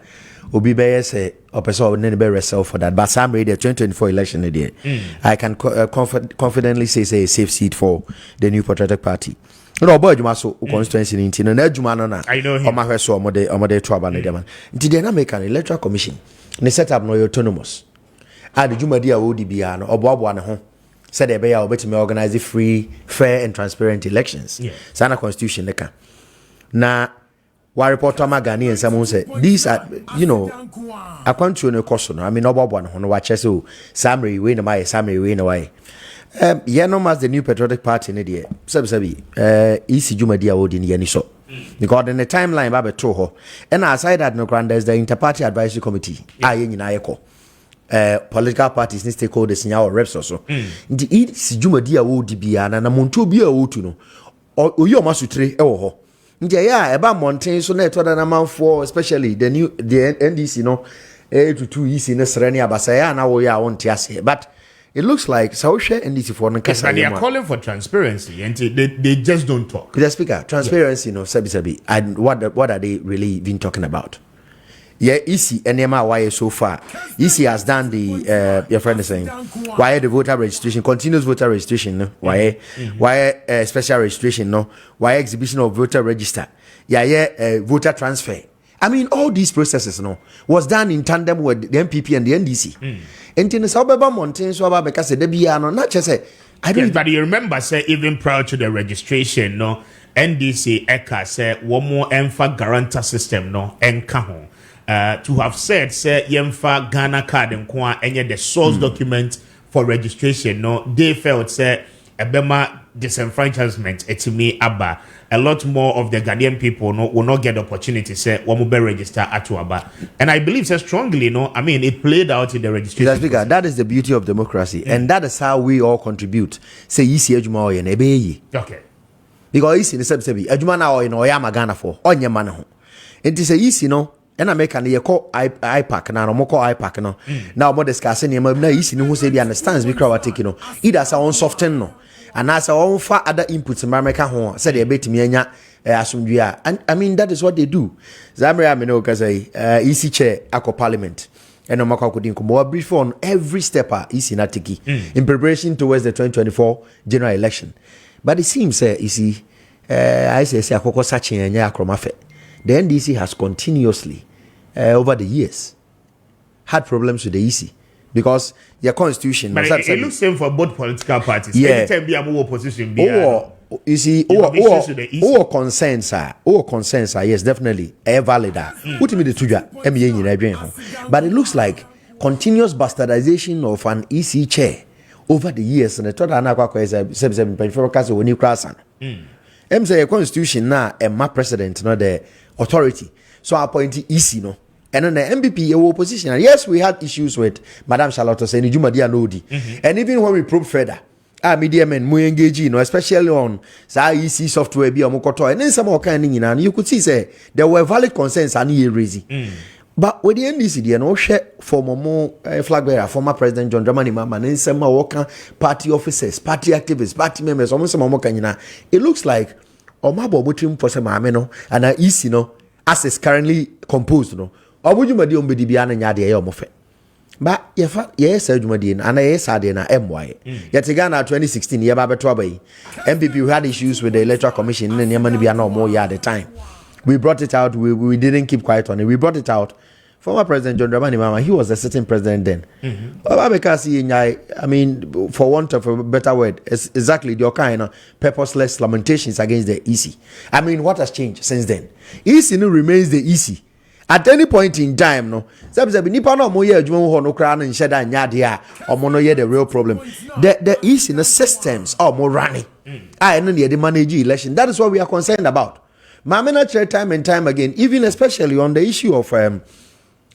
obi be say opeso ne be resell for that. But Samra the 2024 election there. I can confidently say a safe seat for the New Patriotic Party. No boy juma so constituency ni nti na juma no na. I know him. O ma hwe so omode to aba na dem. Nti the American Electoral Commission ne set up no autonomous. The juma dia wo di bia no oboabo ne ho. Said they be able organize free, fair, and transparent elections. Yeah. Sana constitution neka. Na wa report to Magani and someone said these are a country no cost no. I mean no watch so summary way no my summary way no way. No mas the New Patriotic Party in the sabi easy juma dia odi ni so. Because in the timeline ba beto ho. And aside that no grand there's the Interparty Advisory Committee. Aye nyina yeko. Political parties ni stakeholders nya or reps also nti e si dwumadi a wo di bia na monto bia wo tu no oyi o masutre e wo ho nti ya e ba mountain so na eto da na manfo especially the NDC no to easy na srani abasa ya na wo ya won ase but it looks like so share NDC for no kasa they are calling for transparency and they just don't talk. The speaker transparency sabi and what are they really been talking about? Yeah, EC NMA why so far. EC has done the your friend is saying why the voter registration, continuous voter registration, no? Why special registration, no? Why exhibition of voter register? Voter transfer. I mean, all these processes, no, was done in tandem with the MPP and the NDC. And in the suburban mountains, so because the Biano, not just say I don't. Yes, but you remember, say even prior to the registration, no, NDC ECA say one more EMFA guarantor system, no, enka to have said, say, Yemfa Ghana card and Kwa, and the source document for registration, no, they felt, say, Ebema disenfranchisement, etimi Abba. A lot more of the Ghanaian people will not get the opportunity, say, one will be registered at Abba. And I believe, say, strongly, no, I mean, it played out in the registration. Speaker, that is the beauty of democracy, and that is how we all contribute. Say, Isi Ejuma and Ebeyi. Okay. Because Isi, the Sebi, Ejuma now in Oyama Ghana for, on your man. And to say, Isi, no. And I make an IPAC now, no IPAC no. Now, more discussing him, now easy who say he understands we crowd taking no. Either as our own soften no, and as our own far other inputs in America home said they bet me assume and I mean that is what they do. Zamria Mino Kazay, easy chair, Aqua Parliament, and Omaka could more brief on every stepper easy natiki in preparation towards the 2024 general election. But it seems, you see, I say, Akoko Sachi and Yakromafe. The NDC has continuously, over the years, had problems with the EC because their constitution. But it looks same for both political parties. Yeah. Anytime be a more opposition, you see, concerns are, yes, definitely, valid. Put me the tuja, but it looks like continuous bastardization of an EC chair over the years, and the total anakwa is 7.4 when you cross on. Say a constitution now, a my president, not the authority. So I appoint EC no. And then the MPP opposition. And yes, we had issues with Madam Charlotte saying Juma Dia Nodi. And even when we probe further, media men we engage, especially on EC software be and then some kind and you could see say there were valid concerns and raising. But with the NDC, there no share former flag bearer, former President John Dramani Mahama, and some worker party officers, party activists, party members, almost some more kanyina. It looks like Omabo Mutim for some ameno and a easy no as is currently composed no. Or would you madi umbedi biana nyadi ya mofe? But yes, Jumadian, and yes, I did MY. Yet again, 2016, Yababe MPP who had issues with the Electoral Commission and Yamani Biano more at the time. We brought it out, we didn't keep quiet on it. We brought it out. Former President John Dramani Mahama, he was the sitting president then. Because I mean, for want of a better word, it's exactly the kind of purposeless lamentations against the EC. I mean, what has changed since then? EC no remains the EC. At any point in time, no. Nipa no mo ye adwuma ho no kra no nhye da nya de a omo no ye the real problem. The EC in the systems are more running. I no dey manage election. That is what we are concerned about. Mamena try time and time again, even especially on the issue of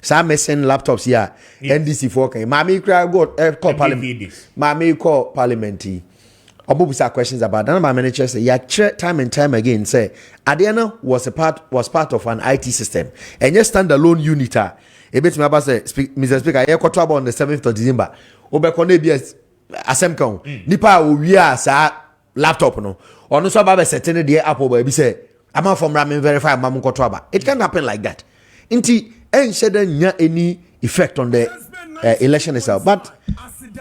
some missing laptops here, NDC 4K. Mami got call parliament. Mami call parliament. Obubusa questions about that. My manager say, yeah, time and time again say, Adiana was part of an IT system and just standalone unit. A bit my boss say, Mr. Speaker, I got trouble on the 7th of December. Obekone BS Asemkan. Nipa we are sa laptop no. Ono so baba setting the Apple boy be say, I'm from Ramin verify mamu got trouble. It can happen like that. Inti shouldn't any effect on the election itself, but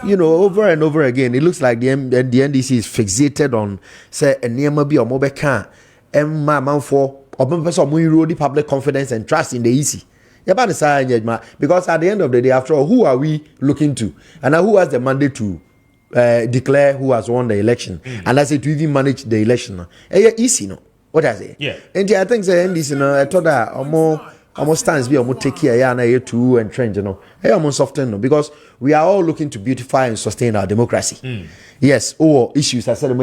you know, over and over again, it looks like the NDC is fixated on say a near be or mobile can and my man for or the public confidence and trust in the EC. Because at the end of the day, after all, who are we looking to, and who has the mandate to declare who has won the election, and I say to even manage the election? EC, no, what I say? Yeah, and I think the NDC, no, I thought that almost stands be almost take care yeah na to and trend almost soften no because we are all looking to beautify and sustain our democracy. Yes, issues I said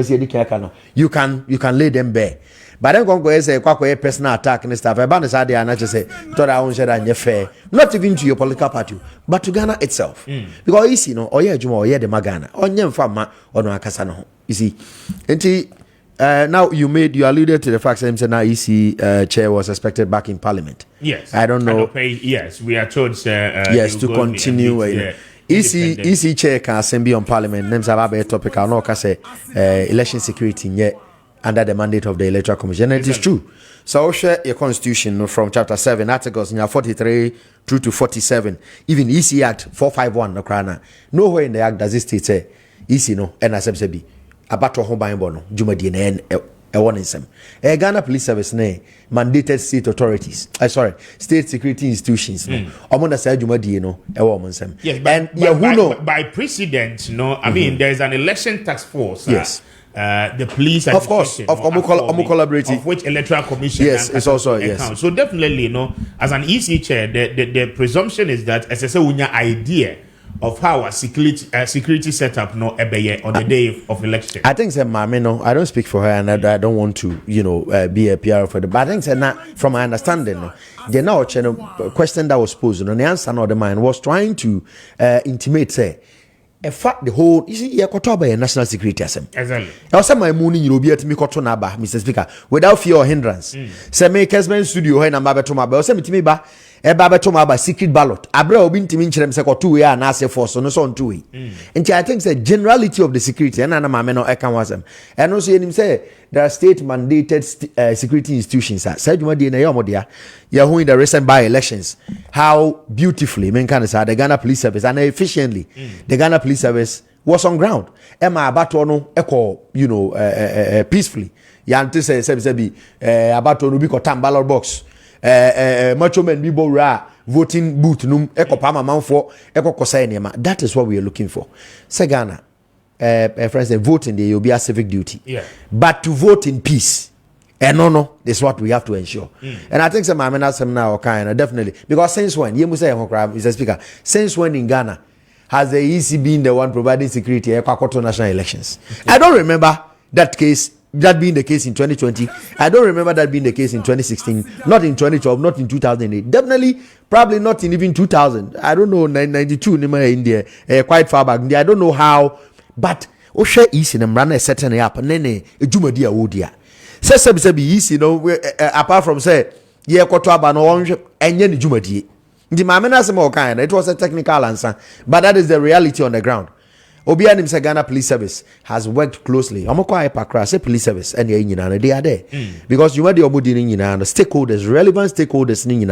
you can lay them bare, but then go say personal attack and stuff about this idea and I just say thought I won't say that fair, not even to your political party but to Ghana itself because you know the Magana on yem fama or no akasano you see. Now you alluded to the fact that now EC chair was expected back in Parliament. Yes, I don't know. Yes, we are told. Yes, to continue. EC chair can be on Parliament. Names have a topic. I know say election security yet under the mandate of the Electoral Commission. And it is true. So I'll share your constitution from chapter 7 articles 43 through to 47. Even EC Act 451 no krana. Nowhere in the act does it state say EC no NSFCB. Abato ho ban bo no djumadi na e won nsem Ghana Police Service ne mandated state authorities state security institutions no omo na sa djumadi no e won nsem. Yes, and by precedent no I mean there's an election task force. Yes. The police, of course, of collaborating, of which Electoral Commission. Yes, it's also yes. So definitely, as an EC chair, the presumption is that as I say, we have idea of how a security setup on the day of election. I think I don't speak for her, and I don't want to be a PR for the. But I think from my understanding, the now question that was posed, the answer of the mind was trying to intimate say. In fact, the whole national security assembly. Exactly. I was my morning, you'll be at me, Mr. Speaker, without fear or hindrance. Say, me Kessben studio, and I'm about to my bell. Say, me ba, a secret ballot. Abra obin to mean them second 2 years and I say for so no son 2 years. And I think the generality of the security, and I'm a can was them. And also, him say there are state mandated security institutions. Said you in a yomodia, you're in the recent by elections. How beautifully, the Ghana Police Service and efficiently the Ghana Police Service was on ground. Emma Abatono echo, peacefully. Yanti say, Abatono biko ballot box. Macho men bibo ra voting booth num echo pama man for echo kosa. That is what we are looking for. Say Ghana, friends, voting there will be a civic duty. Yeah. But to vote in peace. And no, this is what we have to ensure. And I think some now kind definitely because since when Mr. Speaker, since when in Ghana has the EC been the one providing security at national elections? I don't remember that being the case in 2020. I don't remember that being the case in 2016, not in 2012, not in 2008. Definitely, probably not in even 2000. I don't know, 92 in India, quite far back. I don't know how, but Osha is in a run setting up and then a Jumadia Wodia. Say, apart from say, yeah, Kotaba no and yen Jumadi. The mamena some kind. It was a technical answer, but that is the reality on the ground. Obia nim say Ghana Police Service has worked closely. Omokwa Ipakra say police service and they are there because you want the omudi ni the stakeholders, relevant stakeholders ni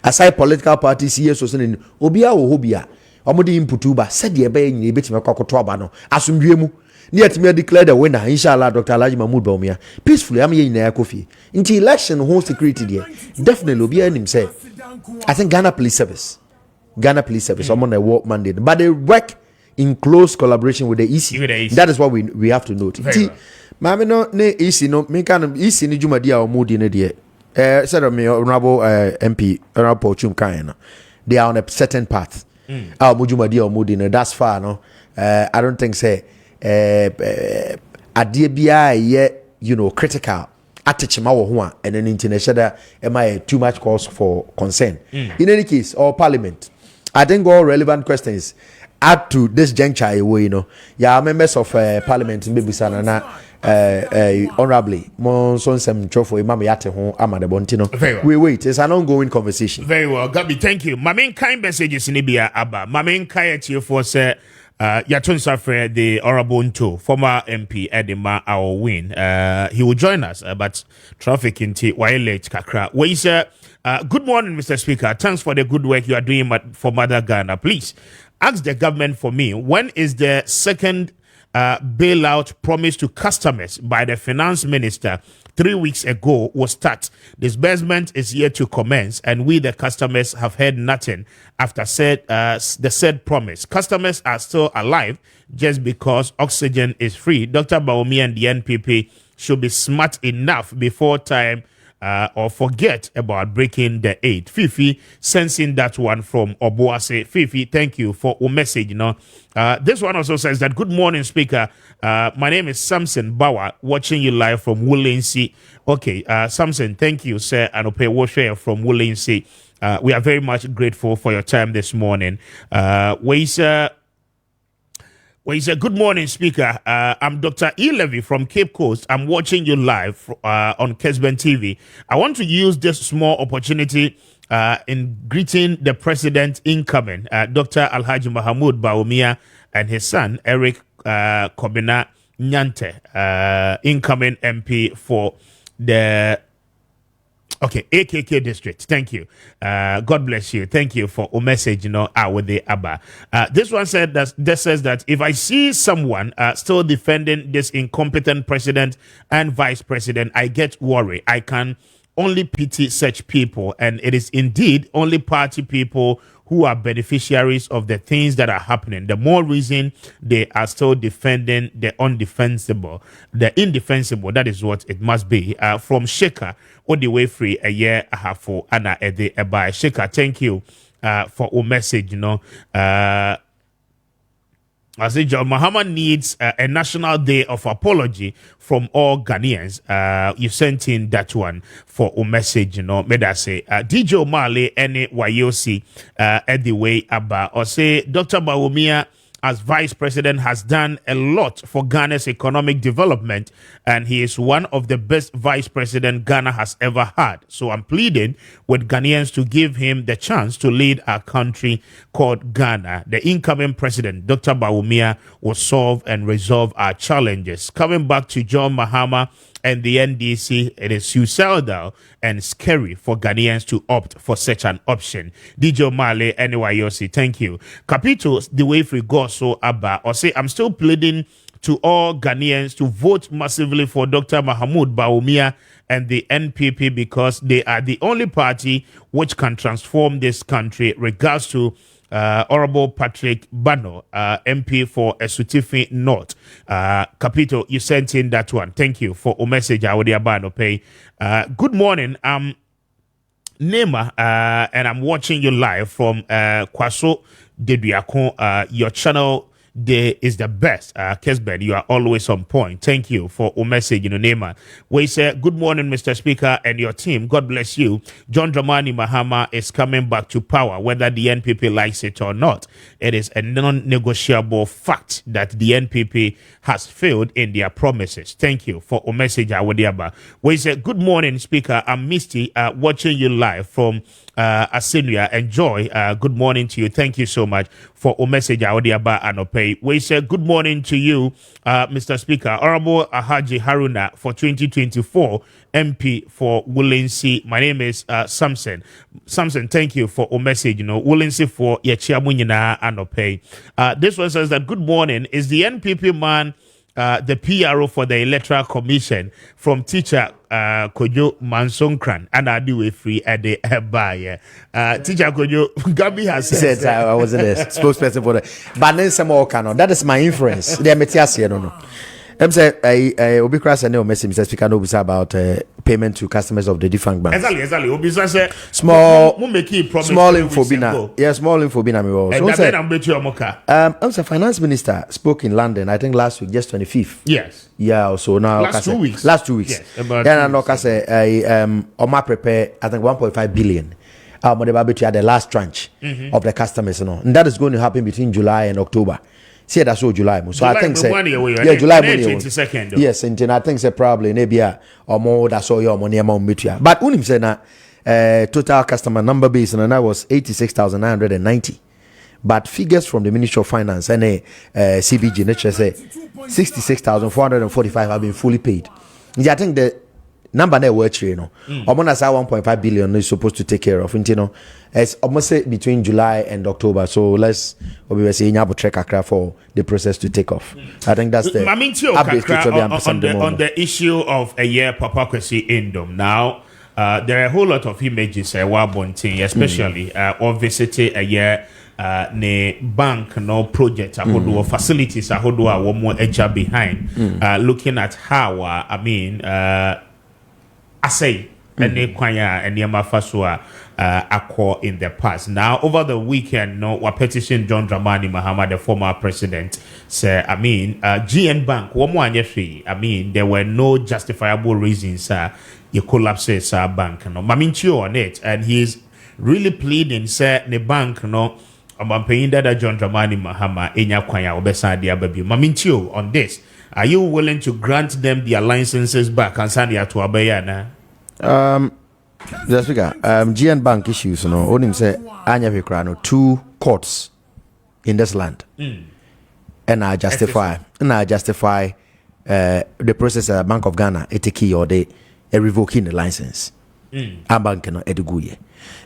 aside political parties here so saying obia wo hobia omudi inputuba said the ebe nyina betima kwakoto aba no asumdwe mu ni atimi declare the winner inshallah Dr. Alhaji Mahmoud Bawumia peacefully am ye nyina kofi until election whole security there definitely obia nim say I think Ghana Police Service on a work mandate but they work in close collaboration with the EC. That is what we have to note. Mami no ne EC no me kan EC ni jumadi a omudi ne de said of me honorable MP honorable Chum kan they are on a certain path. Our jumadi a omudi ne that's far no. I don't think say adie bia ye critical atechima wo ho a and then international am I too much cause for concern. In any case, or parliament I think all relevant questions add to this juncture away, members of parliament in Babysana honorably Monson Sem Trofo Imam Yate home Amade Bontino. We wait, it's an ongoing conversation. Very well, Gabi, thank you. My main kind messages in Ibia Abba. My main kind for say Yatun Safre, the Honorable Nto, former MP Edema our win. He will join us, but traffic in T late Kakra. Where is good morning, Mr. Speaker. Thanks for the good work you are doing for Mother Ghana. Please ask the government for me, when is the second bailout promised to customers by the finance minister 3 weeks ago will start? Disbursement is yet to commence, and we, the customers, have heard nothing after the said promise. Customers are still alive just because oxygen is free. Dr. Bawumia and the NPP should be smart enough before time or forget about breaking the aid. Fifi sensing that one from Obuase. Fifi, thank you for your message. This one also says that good morning, Speaker. My name is Samson Bauer, watching you live from Woolensey. Okay, Samson, thank you, sir. And Ope Woshe from Woolensey. We are very much grateful for your time this morning. Well, he said, good morning, Speaker. I'm Dr. E. Levy from Cape Coast. I'm watching you live on Kessben TV. I want to use this small opportunity in greeting the President incoming, Dr. Alhaji Mahmoud Bawumia, and his son, Eric Kobina Nyante, incoming MP for the AKK district. Thank you. God bless you. Thank you for a message, with the Abba. This one says that if I see someone still defending this incompetent president and vice president, I get worried. I can only pity such people, and it is indeed only party people who are beneficiaries of the things that are happening. The more reason they are still defending the indefensible. That is what it must be. From Sheka, all the way free a year half for Anna Ede Ebai. Sheka, thank you for your message. I say John Mahama needs a national day of apology from all Ghanaians. You sent in that one for a message, May I say DJ Omale any Wayosi at the way about or say Dr. Bawumia as vice president has done a lot for Ghana's economic development, and he is one of the best vice president Ghana has ever had. So I'm pleading with Ghanaians to give him the chance to lead our country called Ghana. The incoming president, Dr. Bawumia, will solve and resolve our challenges. Coming back to John Mahama and the NDC, it is suicidal and scary for Ghanaians to opt for such an option. DJ Male, NYOC, thank you. Capito, the way free go so Abba, or say, I'm still pleading to all Ghanaians to vote massively for Dr. Mahmoud Bawumia and the NPP because they are the only party which can transform this country. Regards to Honorable Patrick Bano, MP for Esutifi North. Capito, you sent in that one. Thank you for a message. I would pay. Good morning. I'm Nema, and I'm watching you live from Kwaso Deduakon, your channel is the best. Kessben, you are always on point. Thank you for your message, Neema. We say, good morning, Mr. Speaker, and your team. God bless you. John Dramani Mahama is coming back to power, whether the NPP likes it or not. It is a non-negotiable fact that the NPP has failed in their promises. Thank you for your message, Awadiaba. We say, good morning, Speaker. I'm Misty, watching you live from Asinia. Enjoy. Good morning to you. Thank you so much for your message, Awadiaba Anope. We say, good morning to you, Mr. Speaker. Honorable Ahaji Haruna for 2024 MP for Wolensi. My name is Samson. Samson, thank you for your message. Wolensi for Yachiamunyina Anope. This one says that, good morning. Is the NPP man the PRO for the Electoral Commission from teacher Kojo Mansonkran, and I do a free at the buyer. Teacher Kojo Gabi has said I wasn't a spokesperson for that, but then some more canon. That is my inference. They are Metias here, no. I'm saying I Obi Cross and no message, Mr. Speaker, no about payment to customers of the defunct bank. Exactly. Obi say small info bina. Yeah, small info bina me was. I'm saying Finance Minister spoke in London, I think last week, just 25th. Yes. Yeah, so now last 2 weeks. Last 2 weeks. Yes, then I say Oma prepare I think 1.5 billion. The last tranche of the customers, and that is going to happen between July and October. See, that's all July. So July, I think July 22nd. Yes, and I think probably maybe or more that's all your money amount media. But unim said that total customer number base and that was 86,990. But figures from the Ministry of Finance and CBG nature say 66,445 have been fully paid. I think the number that works, almost 1.5 billion is supposed to take care of. It's almost between July and October. So let's say track for the process to take off. I think that's the update on the issue of a year Papa Kwesi Indom. Now there are a whole lot of images especially of visiting a year ne bank no project or facilities one more edge behind looking at how I say any kwanya and Yamafasua accord in the past. Now over the weekend, we petition John Dramani Mahama, the former president, say GN Bank, there were no justifiable reasons you collapses bank. Maminchio on it, and he's really pleading, say the bank I'm paying that John Dramani Mahama enya kwanya obesa dia baby. Maminchio on this. Are you willing to grant them their licenses back and send it to Abayana? The Speaker, GN Bank issues, only say Anya Vikrano, 2 courts in this land. And I justify the process at Bank of Ghana, a key or they revoking the license. A bank no eduguye.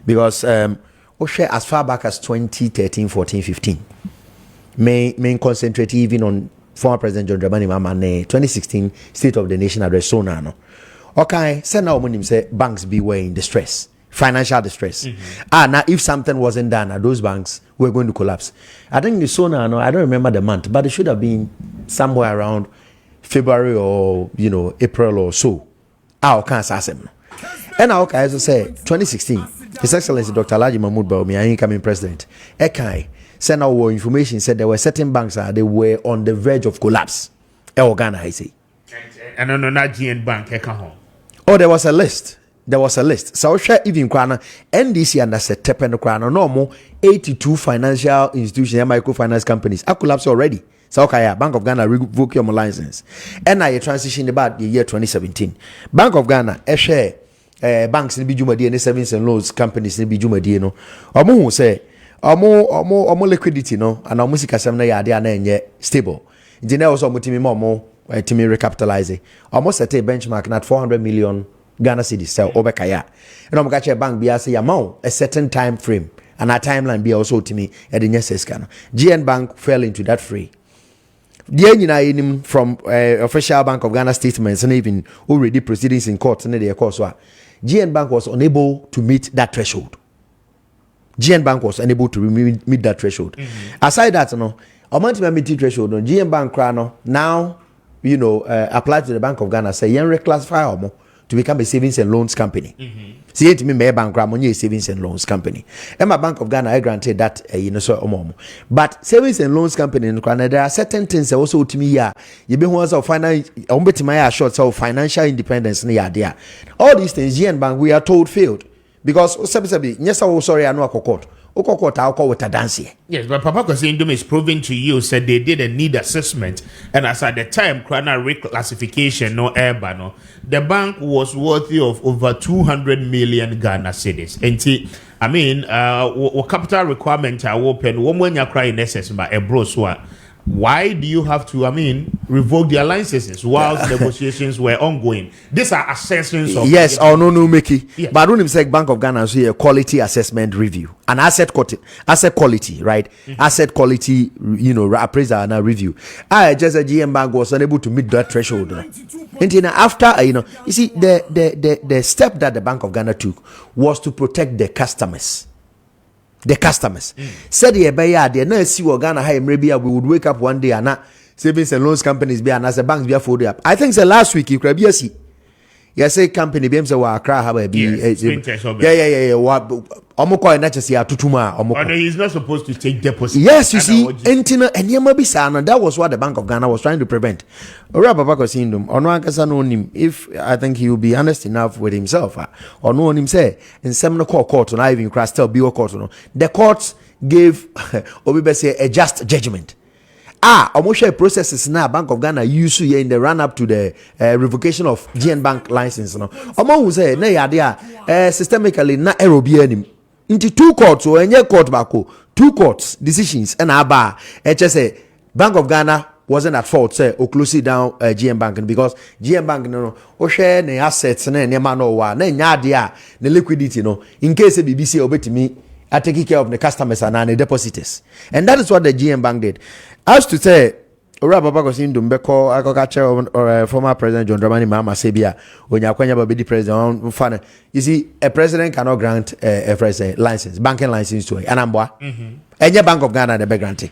Because as far back as 2013, 14, 15, main concentrate even on former President John Dramani Mahama 2016 State of the Nation address. So now, okay, say now when him say banks beware in distress, financial distress. Now if something wasn't done, those banks were going to collapse. I think the so now, I don't remember the month, but it should have been somewhere around February or April or so. Okay, and okay, as I say, 2016, His Excellency Dr. Alhaji Mahmoud Bawumia, incoming president, sent out information said there were certain banks they were on the verge of collapse. Ghana, I say. And not GN Bank, Oh, there was a list. So share even Krana NDC and that's a tep and Krana normal 82 financial institutions and microfinance companies are collapsed already. So okay, Bank of Ghana revoke your license. And I transition about the year 2017. Bank of Ghana share banks in Bijuma and savings and loans companies in Bijuma no. Omo say omo liquidity no and omo sika sem na ya de na stable. Engineer also mutimi mo timi recapitalize. Almost set a benchmark at 400 million Ghana cedis sell obekaya. And omo catch a bank be say amount a certain time frame and a timeline be also to me at the Scan. GN Bank fell into that fray. The from official Bank of Ghana statements and even already proceedings in court and their course GN Bank was unable to meet that threshold. GN Bank was unable to meet that threshold. Aside that, amount to meet threshold, GN Bank now apply to the Bank of Ghana say yen reclassify to become a savings and loans company. See it me me bank a savings and loans company. And my Bank of Ghana I granted that so but savings and loans company in Ghana there are certain things also to me you be who of financial independence there. All these things GN Bank we are told failed because yes sorry I know court. With a dance. Yes, but Papa Kwame is proving to you said they did a need assessment, and as at the time, Krana reclassification no airban, no, the bank was worthy of over 200 million Ghana cedis. And I mean, capital requirement are open. When you're crying assessment, a bro why do you have to, revoke their licenses whilst negotiations were ongoing? These are assessments of... Yes, Mickey. Yeah. But I don't say Bank of Ghana is a quality assessment review. An asset quality, right? Asset quality, appraisal and review. I just a GM Bank was unable to meet that threshold. And after, you see, the step that the Bank of Ghana took was to protect the customers. Said the Ebaya, the nurse see Ghana high maybe we would wake up one day and not savings and loans companies be and as a banks be folded up. I think the last week you could be see. Yes, say company be say wa cry have a be yeah. Omoko na chese atutuma omoko. No, he's not supposed to take deposit. Yes, you see, entina enyama bi sa no, that was what the Bank of Ghana was trying to prevent. Ora Papa Kwame ono ankasa no nim, if I think he will be honest enough with himself. Ono onim say nsem no court no even crash tell be court no. The court gave obi say a just judgment. Almost processes now Bank of Ghana used to in the run up to the revocation of GN Bank license. No, who say na yadia systemically na erobia nim. Into two courts or any court bako, two courts decisions and aba. Say Bank of Ghana wasn't at fault. Say or close it down GM Bank because GM Bank no share the assets ne no wa ne nyadia the liquidity no in case the BBC obetimi are taking care of the customers and the depositors. And that is what the GM Bank did. As to say, Ora Papa Kwame Dumbeko, I or former President John Dramani Mahama Sebia, when you're going to be the president, you see, a president cannot grant a license, banking license to Anambwa. And your Bank of Ghana, the granting.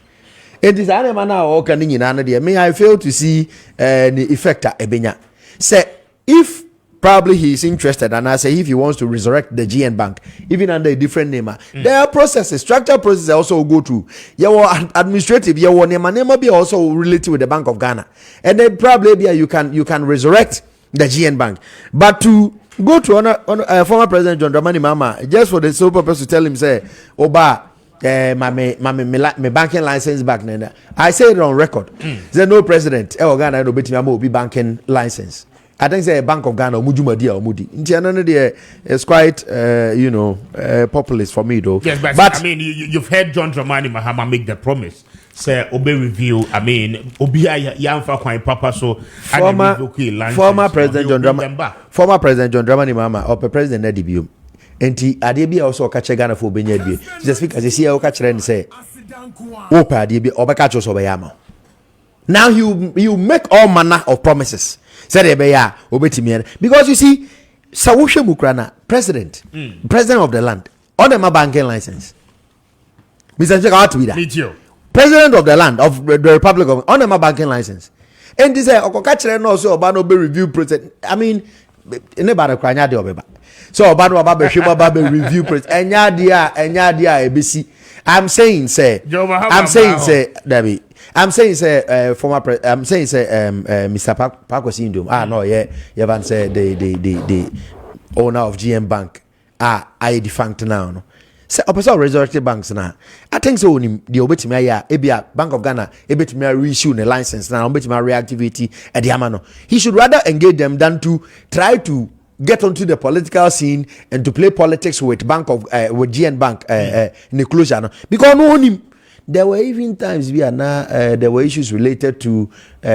It is animal now, or can you may I fail to see the effect at Ebenya. Say, if probably he is interested, and I say if he wants to resurrect the GN Bank, even under a different name, there are processes, structural processes also go through. Your administrative, your name be also related with the Bank of Ghana, and then probably you can resurrect the GN Bank. But to go to former President John Dramani Mahama just for the sole purpose to tell him say, Oba, my banking license back then. I say it on record. There's no president. Ghana no be banking license. I think say Bank of Ghana Mujumadi or Mudi. It's quite populist for me though. Yes, but you've heard John Dramani Mahama make the promise. Say Obe review. Obi Yamfa Kwame Papa so former President John Dramani Mahama or President Edibium. Enti Adebi also catch Ghana for Benyadi. Just because you see how catch and say Opa Adebi Obakacho Sobayama. Now you make all manner of promises. Because you see, Sawushe Mukrana, president of the land, on the banking license. Mr. Check to be that. President of the land of the Republic of on the banking license. And this is also about no review process. Anybody cranya de obeba. So about Baba review process. Enya dia ABC. I'm saying Debbie. I'm saying Mr. Kwame no you say the owner of GM Bank I defunct now no say opposite resurrected banks now I think so the obetimi ebia Bank of Ghana ebetimi reissue the license now obetimi reactivity at the amano he should rather engage them than to try to get onto the political scene and to play politics with with GN Bank in the closure no because no him. There were even times there were issues related to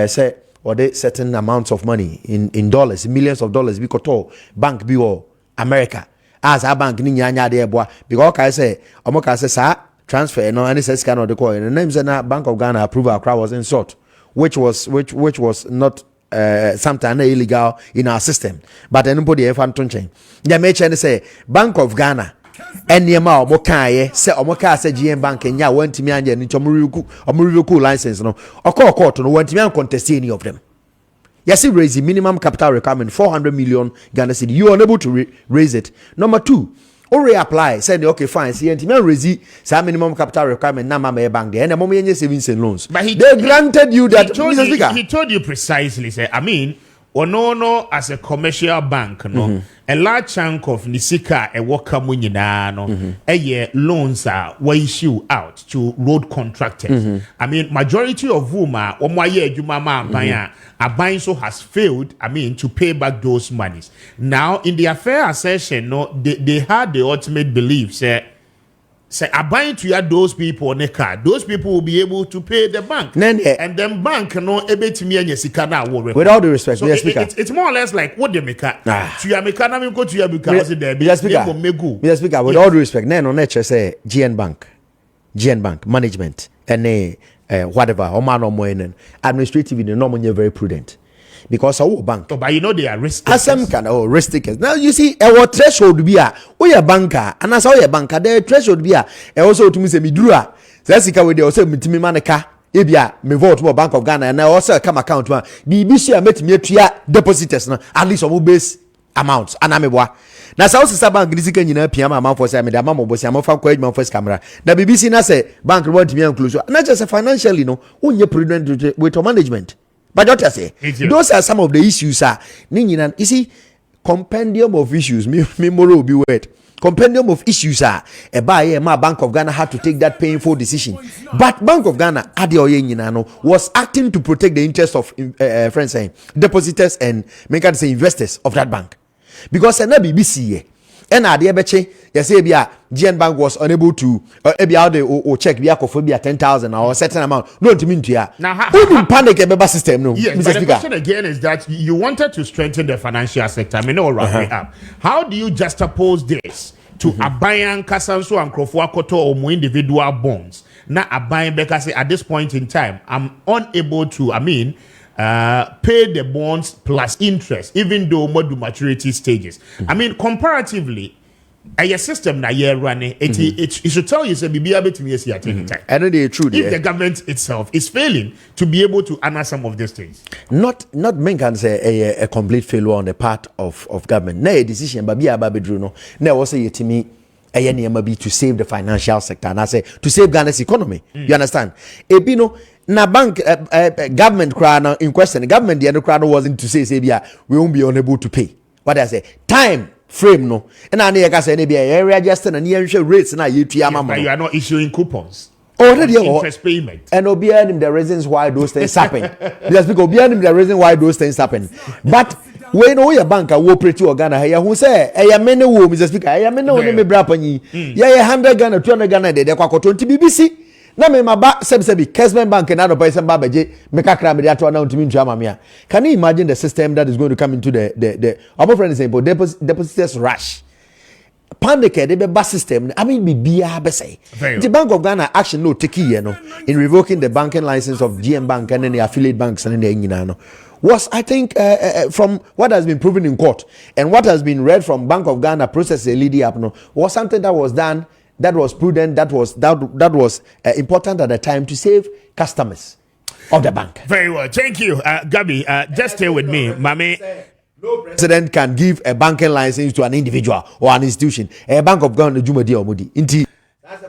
say or they certain amounts of money in dollars, millions of dollars because bank be or America as a bank ni nyanya there boy because I say omoka say sir transfer no any says kind of the coin the names na Bank of Ghana approval crowd was in sort which was not something illegal in our system but anybody ever tonchen they mention say Bank of Ghana and yema omokaye say omoka say GM Bank nya wantimi anya ni chomuruku license no okọ court no wantimi an contest any of them Yes, raise the minimum capital requirement 400 million Ghana cedi. You are unable to raise it. Number 2, or reapply. Say okay, fine. See, and raise some minimum capital requirement. Na mama bank there, and the moment you savings and loans. But they granted you that. He told you precisely. Say, I mean, no, as a commercial bank, no, a large chunk of Nisika a worker munyina no, a year loans were issued out to road contractors. I mean, majority of whom are buying so has failed. I mean, to pay back those monies. Now, in their fair assertion, no, they had the ultimate belief, say buying to those people on a car, those people will be able to pay the bank. And then bank no able to me and Yesikana worry. With all due respect, so it's more or less like what they make to your mechanic go to your because there be Mr. Speaker, with all due respect, no nature say GN Bank management and whatever or man or more administratively the normal very prudent. Because our bank, but you know they are risk takers. Some kind of risk takers. Now you see, our threshold be a banker, and as our banker, the threshold be also to me say me drua. That's the way they also me manaka. Ebia me vote more Bank of Ghana, and I also come account one. BBC met me to depositors now at least on base amounts. And I'm a boy. Now South Bank this can you know PM amount for say me the amount of boss. I'm for quite my first camera. The BBC na say bank want me include. Not just financially, no. Who you prudent with management. But what I say, those are some of the issues. You see, compendium of issues. Me more be word. Compendium of issues are a buyer. My Bank of Ghana had to take that painful decision. But Bank of Ghana, was acting to protect the interests of friends saying depositors and make say investors of that bank. Because na BBC and at the ebeche, you say GN Bank was unable to check for 10,000 or a certain amount. No, to mean to ya. Now, panic a system. No, yes, but the question again is that you wanted to strengthen the financial sector. I mean, all right, up. How do you juxtapose this to Abayan Kasanso and Krofuakoto or individual bonds? Now, Abayan Beka say at this point in time, I'm unable to, pay the bonds plus interest, even though more do maturity stages. I mean, comparatively, a system na year running, it should tell you, say, be able to miss at any time. And they true. If the government itself is failing to be able to answer some of these things, not men can say a complete failure on the part of government. No a decision, but be a baby drew no. No also you to me. Be to save the financial sector, and I say to save Ghana's economy. You understand? Ebino na bank government crowd in question. The government the crowd wasn't to say we won't be unable to pay. What I say time frame no. And I say area just and near rates na you but you are not issuing coupons. Already interest payment. And obianim the reasons why those things happen. Just because obianim the reason why those things happen. But when your banker will operate to Ghana, who say, I am many women, Mr. Speaker, I am no me brapani. Yeah, 100 Ghana, 200 Ghana, they are 20 BBC. Na me maba sebi Kessben Bank and other person babaje make a crime that to announce to me to Can you imagine the system that is going to come into the our friend is saying depositors rush? Panic the bus system. I mean, the Bank of Ghana action no take in revoking the banking license of GM Bank and then the affiliate banks and then the was I think from what has been proven in court and what has been read from Bank of Ghana process leading up was something that was done that was prudent that was important at the time to save customers of the bank. Very well, thank you, Gabi. Just stay with me, Mami. No president can give a banking license to an individual or an institution. A Bank of Ghana Jumadi or Mudi. Inti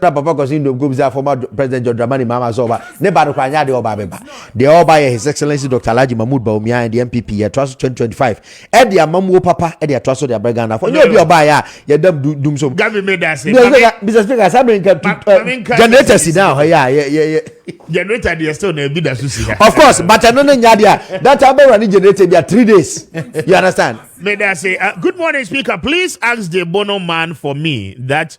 Papa because in the former President John Dramani Mama Zoba, never Kwanya de Obaba. The Oba, His Excellency Dr. Laji Mahmoud Baumia and the MPP at 2025. Eddie Mamu Papa, Eddie Trasso de Bragana. For you be a buyer, you don't doom so. Gabi made us say, Mr. Speaker, Sabrin generator sit down. Yeah. Generator, they are still a bit of course, but I don't know that I've been running generator be 3 days. You understand? May I say, good morning, Speaker. Please ask the Bono man for me that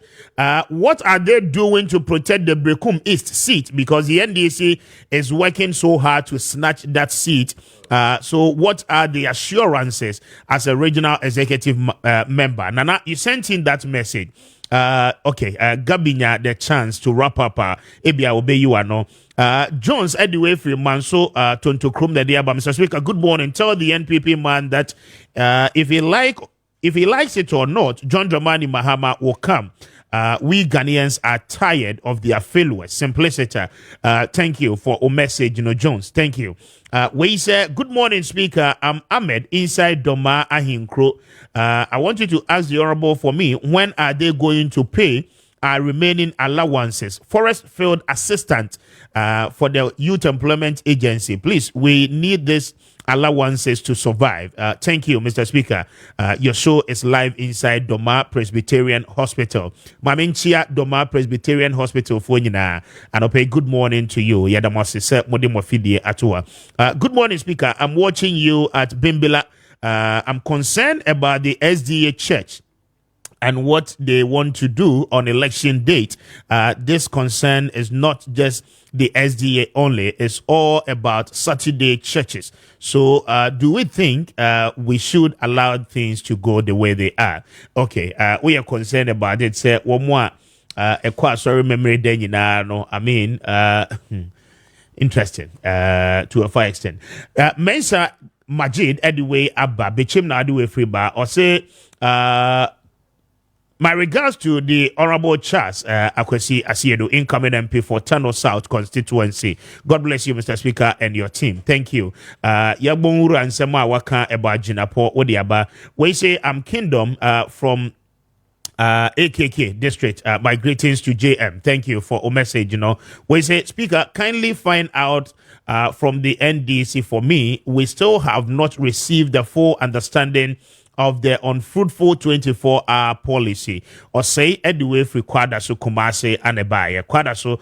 what are they doing to protect the Brekum East seat? Because the NDC is working so hard to snatch that seat. So what are the assurances as a regional executive member? Nana, you sent in that message. Gabinya the chance to wrap up Ebia obey you no. Jones anyway from Manso Tonto Krum the dear Mr. Speaker, good morning. Tell the NPP man that if he likes it or not, John Dramani Mahama will come we Ghanaians are tired of their failures. Simplicity. Thank you for a message, Jones. Thank you. We say, good morning, Speaker. I'm Ahmed inside Doma Ahinkro. I want you to ask the Honorable for me, when are they going to pay our remaining allowances? Forest Field Assistant for the Youth Employment Agency. Please, we need this allowances to survive. Thank you, Mr. Speaker. Your show is live inside Doma Presbyterian Hospital. Maminchia Doma Presbyterian Hospital for nyina. And I'll pay good morning to you. Good morning, Speaker. I'm watching you at Bimbila. I'm concerned about the SDA Church and what they want to do on election date. This concern is not just the SDA only, it's all about Saturday churches. So do we think we should allow things to go the way they are? Okay, we are concerned about it. Say one more a quite sorry memory then you know, I mean interesting to a far extent. Mensa Majid anyway Abba Bichim na anyway free bar or say my regards to the Honorable Charles Akwesi Asiedo, incoming MP for Tano South constituency. God bless you, Mr. Speaker, and your team. Thank you. Yabonura and Sema Waka Eba Jinapo Odiaba. We say I'm Kingdom from AKK district. My greetings to JM. Thank you for a message. We say, Speaker, kindly find out from the NDC for me. We still have not received the full understanding of the unfruitful 24-hour policy. Or say, anyway, for Kwadaso Kumase and Ebaya. Kwadaso,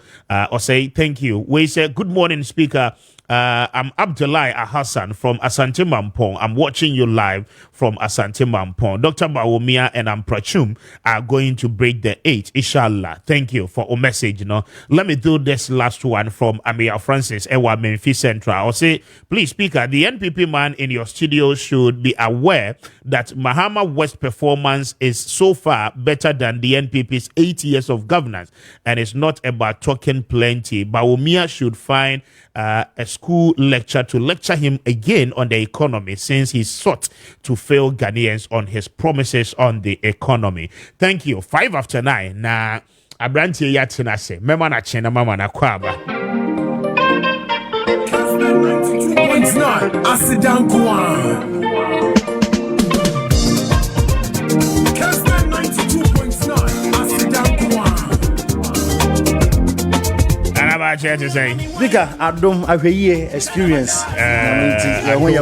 or say, thank you. We say, good morning, Speaker. I'm Abdullah Hassan from Asante Mampong. I'm watching you live from Asante Mampong. Dr. Bawumia and Prachum are going to break the 8, inshallah. Thank you for a message. Let me do this last one from Amir Francis, Ewa Memphis Central. I'll say, please, Speaker, the NPP man in your studio should be aware that Mahama West performance is so far better than the NPP's 8 years of governance. And it's not about talking plenty. Bawumia should find a school lecture to lecture him again on the economy, since he sought to fail Ghanaians on his promises on the economy. Thank you. 5 after 9. Na Abranti Yatinase. Mema na chena mama na kwaba. Kessben 92.9. I sit down, Kessben 92.9. I sit down, To say, Speaker, Adom Ahweye experience. Ahweye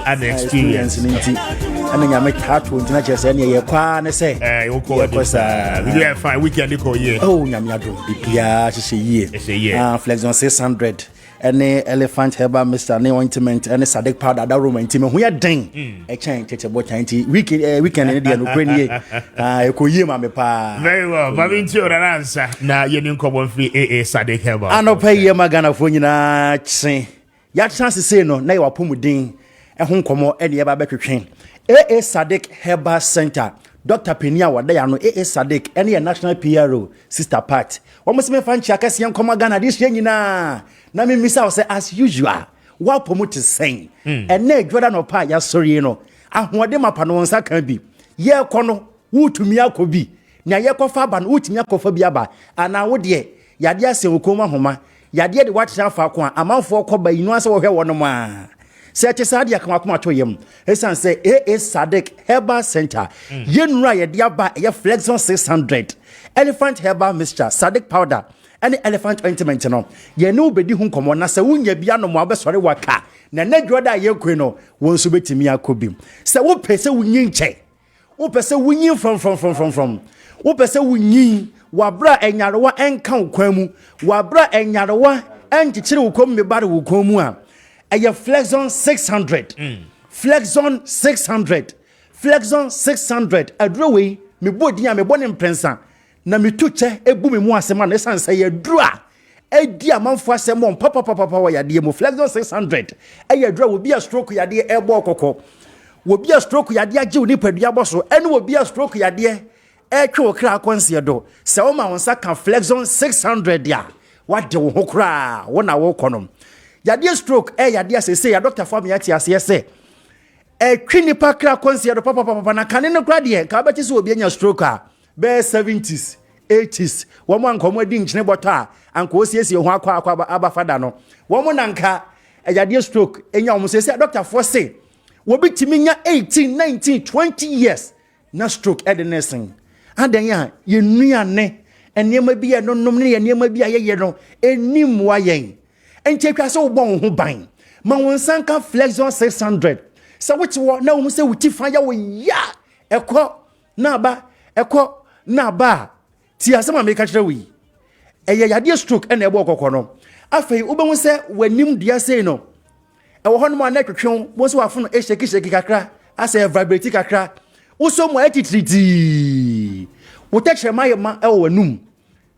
and experience. And then you make heart to just any year. Kwan say, yeah, fine. We can call ye. Oh, Yamiado, BPR, it's a year. It's a year. Flex on 600. Any elephant herbal Mr. Any ointment, any Sadek powder, that room, and Tim, we are dang. A chain, take a boat, weekend, Indian, Ukraine, Koyama, very well. Mavin to your answer. Now, you didn't come on free Sadek herbal. I no pay your Magana for you, say. Ya chance to say no, now you are Pumuding, and home come on any other better train. Sadek Herbal Center. Dr. Penia wa there no Sadek any national PRO sister part. One must me fan chakasi yan koma Ghana this year nyina. Na me misa say as usual. Wa promote saying. And na Jordan no pa ya sorry no. Ahode mapa no nsa kan bi. Ye kono wutumi akobi. Na ye kofa ba no wutumi akofa bi aba. Ana wo de yade ase okoma homa. Yade de watcha fa ko amanfo koba inu ase wo hwe wono ma. Say Chesadia come to him. Esan say Sadek Herbal Center. Yenra ye diaba ye Flexon 600. Elephant Herbal Mixture, Sadek powder, any elephant ointment no. Ye no bedi hun komo na se unye bia no mo abesore waka. Na nedwoda ye kweno won so betimi akobi. Se wo pese wunyi nche. Wo pese wunyi from. Wo pese wunyi wabra enyarewa enka ukwamu. Wabra enyarewa enchichire ukom me bare ukomu a. A Flexon 600. Flexon 600. Flexon 600. A draway, me body and me born in Prensa. Na me tuche, a boom in one seman, a san say a draw. A dear man for semon, papa, ya dear mo Flexon 600. A draw will be a stroke ya dear airborne coco. Will be a stroke ya dear Juni per diaboso, and will be a stroke ya dear air crack once your door. Selma on Saka Flexon 600 ya. What do you cry? One I walk on them. Yadia stroke, yadia say, ya Dr. Famiati as yes say. A quinipa crack consider papa na canino gradient, cabatis will be in your stroke. be 70s 80s woman ankomo di nchine boto a anko osiesie ho akwa abafada no woman nanka eyade stroke enya omo se doctor for say wo bitimi nya 18 19 20 years na stroke edenesin adan ya ye nuane enema bi ye nonom ne enema bi ayeye no enim wa yen enchekwa se wo bon ho ban ma won sanka flexion 600 so which one na wo se wuti fa ya wo ya ekọ na ba ti asema me ka kire wi eye yade stroke ena ebo kokko no afei wo be hu se wanim dia sei no ewo ho no ma na twetwe wo se wafo no sheki kakra ase vibrate kakra wo so mo atitriti wo techrema ye ma ewo wanum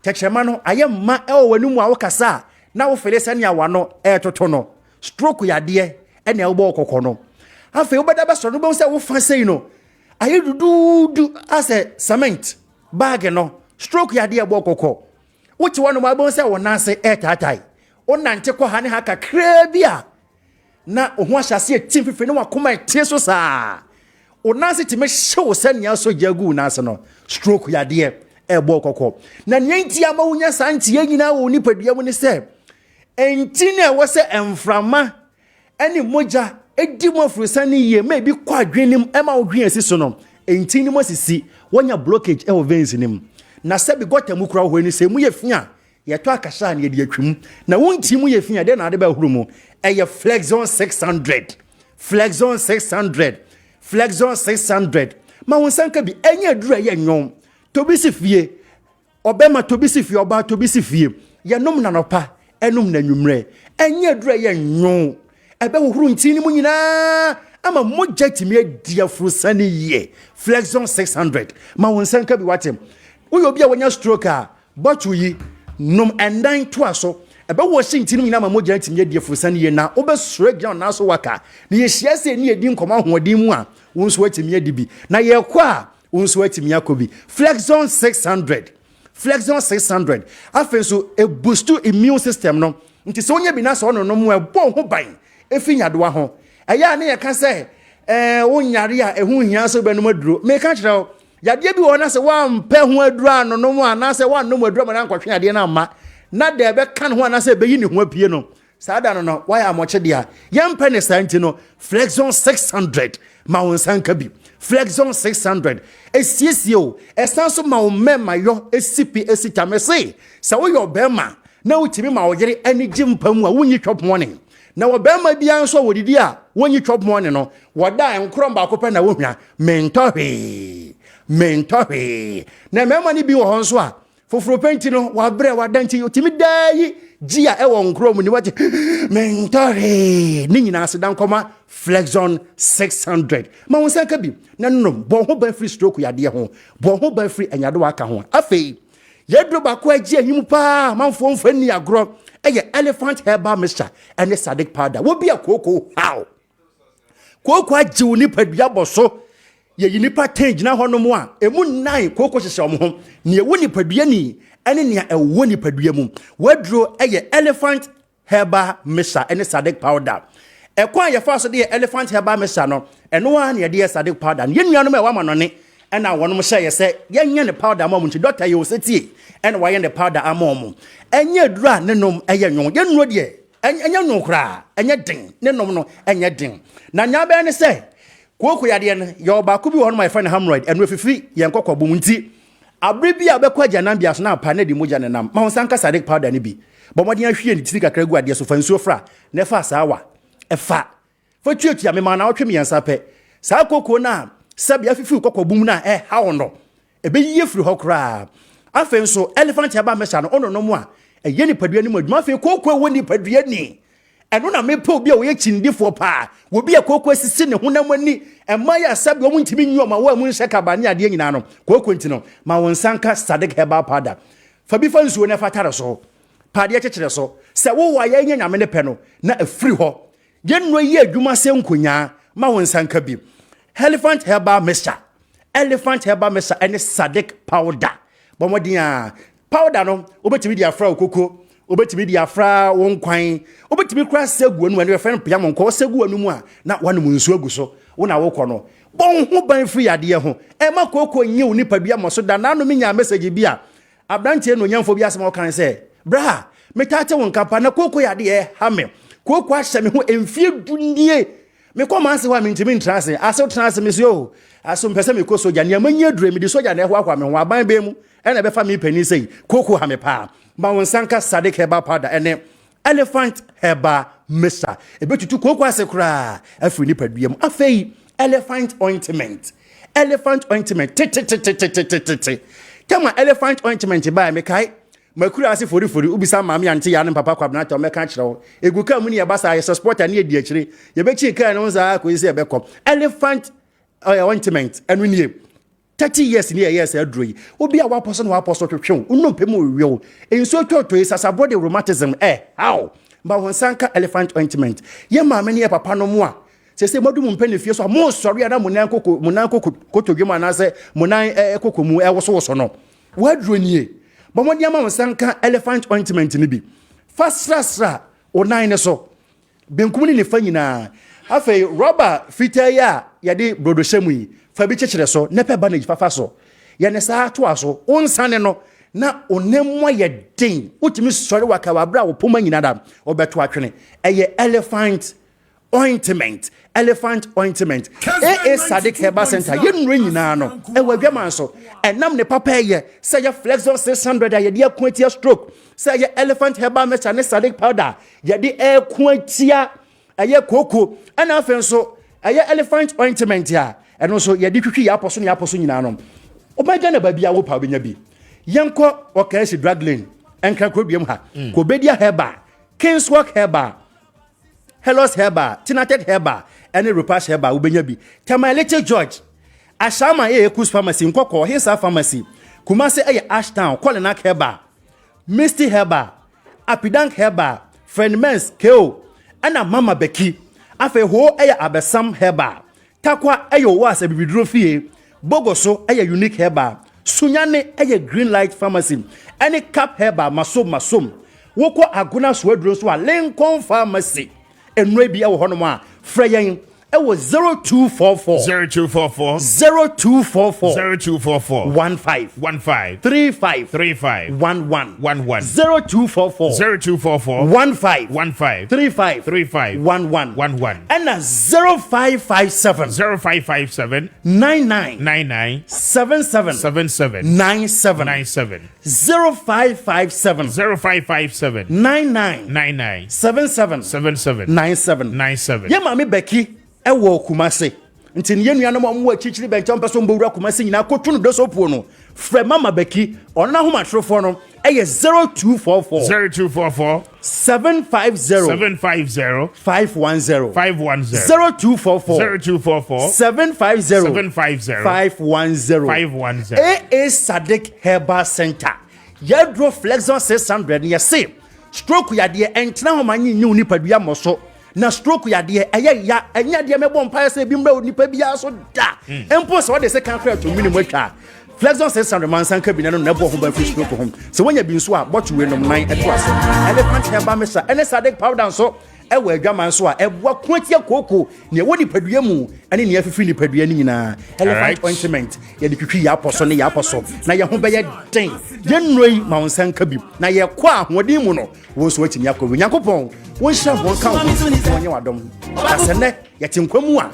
techrema no aye ma ewo wanum a wo kasa na wo fele sane awa no toto no stroke yade ena ebo kokko no afei wo beda ba so no be hu se wo fa sei no aye dudu ase cement bag no stroke yade ebo kokko wuti wonu ma bon se wonanse tatai onante ko ha ne ha kakra bia na ohu ahyase etim fefe ne wakoma etie so saa onanse ti me hyew sania so jagu nanse no stroke yade ebo kokko na nyanti ama wunya santi nyina wo nipadua mu ne se enti na wo se emframa ene moja edi mo afrusani ye maybe kwa adwenim ema odwen asiso no enti ni mo sisi wonya blockage e veins nim na sebi gota mu kura ho ni se mu ye fia ye to akasha na ye de atwum na wonti mu ye fia de na ade ba huru mu eye flexion 600 ma won sanka bi enya dura ye nyon to bi si fie obema to bi si fie oba to bi si fie ye nom na nopa enum na nwumre enya dura ye nyon ebe huru nti ni mu nyina ama moja timi adia frusani ye flexion 600 ma won sanka bi watem uyo bia wonya stroke a batu yi nom endan to aso ebe wo shinti nyina ma moja timi adia frusani ye na obesure gya na so waka na ye hiase ne edi nkoma hoɔden mu a wonso atimi adibi na ye kwa wonso atimi akobi flexion 600 afenso e boost immune system no nti so onya bi na so no mu ebo ho ban efinyado ho eya ne ye ka se wonyare a ehu hia so benum aduro me ka kire yade bi wona se wampe ho aduro anono mu ana se wannom aduro ma na nkotwe yade na ama na de be kan ho ana se beyi ne ho apie no saada no why amoche dia yempe ne santi no flexion 600 ma won sanka bi flexion 600 esiesio esanso ma won mema yo esipi esitamese sa wo yo bema na utimi ma wo yere ani gimpamu a wonyi twopone na wobema bia nso wodidi a wonyi chop money no woda enkrom ba ko pe na wohwa mentohwe na mema ni bi wo ho nso a foforo penti no wabre wadanti otimi dai gia e wo nkrom ni wati mentohwe ni nyina asedan koma flexion 600 ma won saka bi na no bo ho ba free stroke yade ho bo ho ba free anyado aka ho afei yedro ba ko agi ahim pa manfo mfani agro eye elephant herbal mixture and sadik powder wo bia koko how koko ajiw ni padua boso ye yinipa tangina hono mu a emu nine koko hyehye om ho ne ewu ni padua ni ene ne ewu ni padua mu wadro eye elephant herbal mixture and sadik powder ekwan ye fa so de elephant herbal mixture no eno a ne de sadik powder ye nuanom e wa ma no ne ena wonom hye ye se ye ne powder ma mu nti doctor ye osetie ena wa ye ne powder amom enye dura ne nom eye nyon ye nuo de enye nyon kra enye den ne nom no enye den na nya be ne se koko yade ne ye oba ku bi wonom my friend hemorrhoid eno fifi ye nkokobom nti abre bi a bekwa janam bia so na pa na di moja ne nam ma ho sanka sadik powder ne bi bomodin ahwie ne tiri kakra gu ade so fansuo fra ne fa sawa efa fa tuatua me ma na otwe me yansa pe sa koko na sabia fifi kokobum na ha wono ebe yiye firi hokra afenso elephant yaba mesha no ono no mu a eye ni padua ni maduma afi koko woni padua ni eno na mepe obi a wo ye kindifo pa wo bi a koko asisi ne honam ani ema ya sabia wo ntimi nyu ma wo mu nhye kabane ade nyina no koko ntino ma won sanka sadik herbal powder fa bi fansuo ne fatare so pade chechire so se wo wa ye nya nyame ne pe no na afiri ho ye no ye adwuma se nkonya ma won sanka bi elephant herbal mixture and sadik powder bomodia powder no obetimi dia fra okoko obetimi dia fra won kwan obetimi kra segu anu anu fe mpia monko segu anu mu a na wanum nsu agu so wona wo kɔ no bon ho ban free ade ho e ma koko nye onipa bia mo so da na no menya message bia abrantie no nyamfo bia asem kan say bra metate won kapa na koko ya de ha me koko ahye me ho emfie dunie me komanse wa me ntimi ntrase aso trase me so aso mpese me ko soja ne amanya dure me di soja na ho akwa me ho aban be mu e na be fa me pani sei koko ha me pa ma won sanka sadik heba powder ene elephant heba mixture e betutu koko asekura afri ni paduam afei elephant ointment kama elephant ointment ba me kai makura ase fori ubisa maami ante ya ne papa kwabna to me ka kire egu ka mu ne ya basa ya supporter ne edi akire ye be chi kan no za ko ise be kom elephant ointment anu nie 30 years ne years adroi obi a waposo no waposo twetwe unno pemu wiwo enso twotwe sasabo de rheumatism how ba won sanka elephant ointment ye maami ne ya papa no mu a se modum mpene fie so mo sori ada munan koko kotodwema na se munan koko mu woso no wadro nie ba mo dia ma wonsanka elephant ointment ni bi fasra onan ne so benkum ni ne fa nyina afei rubber fitaya ya de brodo shemu yi fa bi chechire so ne pe bandage fafa so ya ne sa to aso onsane no na onemmo ye den utimi sori waka wa bra wo poma nyina da obeto atwene eye elephant ointment Sadik Heba Center yen nyina no e wadwaman so enam ne papa ye say ye Flexon 600 ye de akwatia stroke say ye elephant heba mixture ne Sadik powder ye de akwatia aye koko ana afen so aye elephant ointment ya eno so ye de twitwi ya aposo nyina no obaga na babia wo pa benya bi yenko okashi drug lane enka kobiam ha ko bedia heba Kingswalk heba Hellos heba Tinated heba any repass heba ubenya bi kama Little George ashama Kus pharmacy nkoko Hisa pharmacy Kumase Ashtown Kwalenak heba Misty heba Apidank heba Friendmans Keo ana Mama Becky afe ho Abesam heba takwa was a bibidro fie Bogoso unique heba Sunyane Green Light pharmacy any cap heba masom woko aguna swedro so a Lincoln pharmacy enwe bia wo hono ma freyen e wo 0244 15 35 11 0244 15 35 11 and 0557 99 77 97 0557 99 77 97 ye mama Becky e wo Kumase ntini yenu anamo mo achichiri bencha mpeso mbowura Kumase nyina kotunu do sopo no frɛ mama Becky ona ho matrofo no e ye 0244 750 510 0244 750 510 Sadik Heba Center Yadro Flexon 600 ye say stroke ya de entna ho manyi nyi unipadua moso na stroke ya de enya de mebo mpa se bi mra onipa bia so da empo so de se kan kra to minimum atwa Flexon 600 man sanka bi na no bo ho ba free stroke home se wonya bi nso a bottle we no man eto ase elephant heba mesa ene Sadik powder so e wa adwaman so a e boa kwatia koko ne woni padua mu ene ne afifi ni padua ni nyina elephant ointment ye de twitwi ya aposo ne ya aposo na ye ho be ye den ye nnoi ma won sanka bi na ye kwa ahodin mu no wo so atimi akọ Nyankopon won hya won kan wonye wadom asene ye tinkwamu a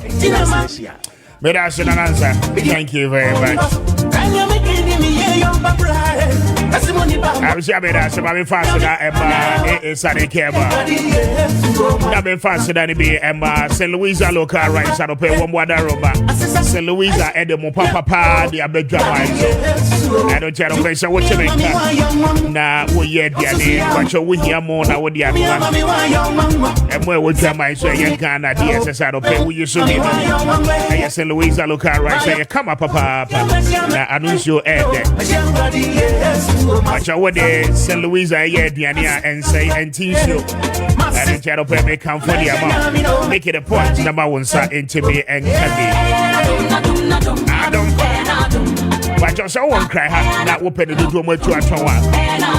sia thank you very much. I'm sure that I'm faster than Sadik Heba. I'm faster than be St. Louisa local rights. I don't pay one more roba. St. Louisa Edemo Papa, the Abedja. I don't tell them so what you make. Now we yet the idea, but you will hear more now with the other one. And where would you mind saying Ghana, the SSR pay? We used to be St. Louisa local rights. Say, come up, Papa. Now I don't show Ed. But you would St. Louisa, yeah, Diania, and say, and teach you. And the channel pay may come for the amount. Make it a point, number one, sir, into me and Candy. I don't but just one cry that open the door to a tower.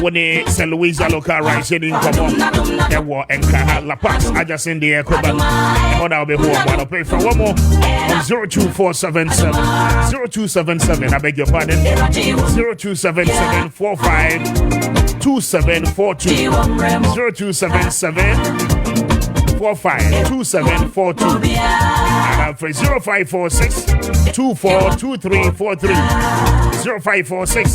When they St. Louisa local rising in common, there were and La Paz. I just in the echo back. I'll be home. I'll pay for one more on 02477 0277. I beg your pardon. 0277 45 2742 0277 45 2742 and I'm for 0546 242343 0546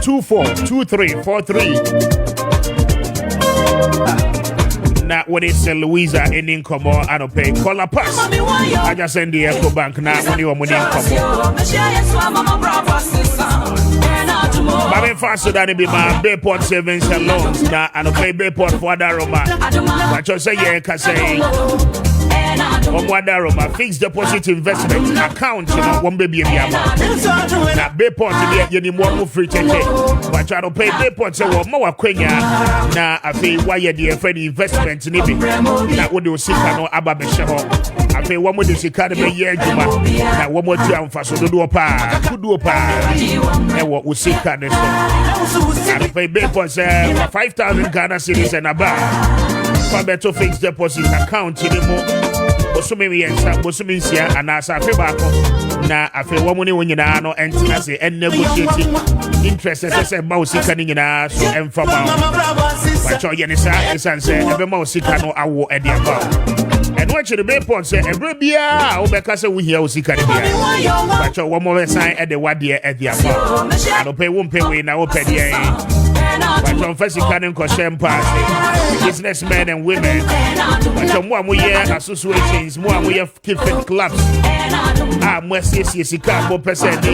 242343. Now when it's Louisa in income or I don't pay call a pass. I just send the Echo Bank now when you're money income. But faster than it be my Bayport savings and loans now and pay Bayport for that Roma. But you say yeah, can say Roma fixed deposit investment account, you know, one baby amount. Now Bayport you need more free check. But try to pay Bayport say well more Kenya. Now I pay why you the friend investment nibi. Now what do you see no ababe sheho. I pay one more this academy year juma. Now one more time for so do pa. And what we see can so. I pay Bayport say 5,000 Ghana cedis and above. For better fixed deposit account anymore. Bosumi yensa bosumi nsia anasa afi baako na afi wo mu ne wonyina no entina se en negotiate interest se ba osika ni nyina so emfa ba ba cho ye ne sa esan se ebe ma osika no awo e dia ba eno a chiri Bayport se ebre bia wo be ka se wo hia osika ne bia ba cho wo mo be san e de wade e dia ba ano pe wo mpe we na wo pe dia but on first can businessmen and women. But on more associations, more different clubs. More CCC more percent.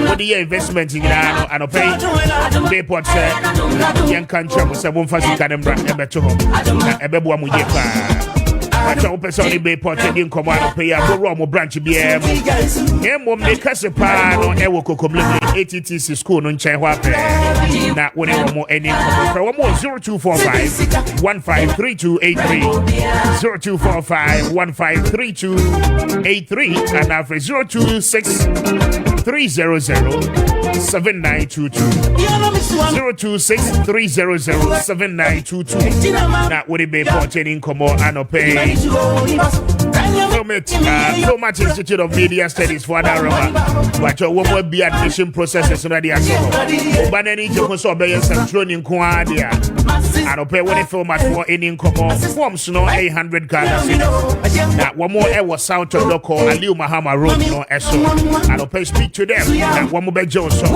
What the investment in and pay Bayport young country was a one first can better home. But I open Sunday Bayport and come out pay a Romo branch BM. Mom, they cast a pan on Ewoko ATTC school on Chahwape. Not when you more any from 0245 153283 0245 153283 and after 026 300 7922 026 300 7922. Not when it Bayport and come out and pay. So much Institute of Media Studies for that Roma. But your woman be admission processes already as well. But any to obey some training quadia. And pay when film at for any income forms no 800 Ghana. Now one more air was south of local Aliu Mahama Road no SO. And pay speak to them. That one more bed Johnson.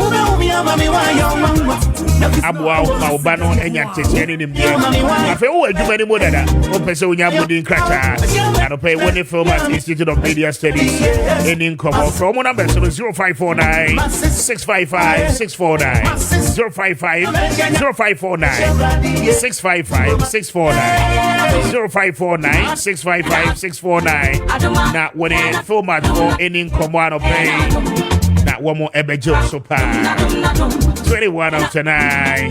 Abuao Maubano and Yantis any in there. I feel do many more than that. Open so in Cracker. And pay when they film at Institute of Media Studies in income from one number 0549 655 649 055 0549 655 649 0549 655 649. Now when they film at for any income on pay. Now one more Ebejo Sopa 21 of tonight.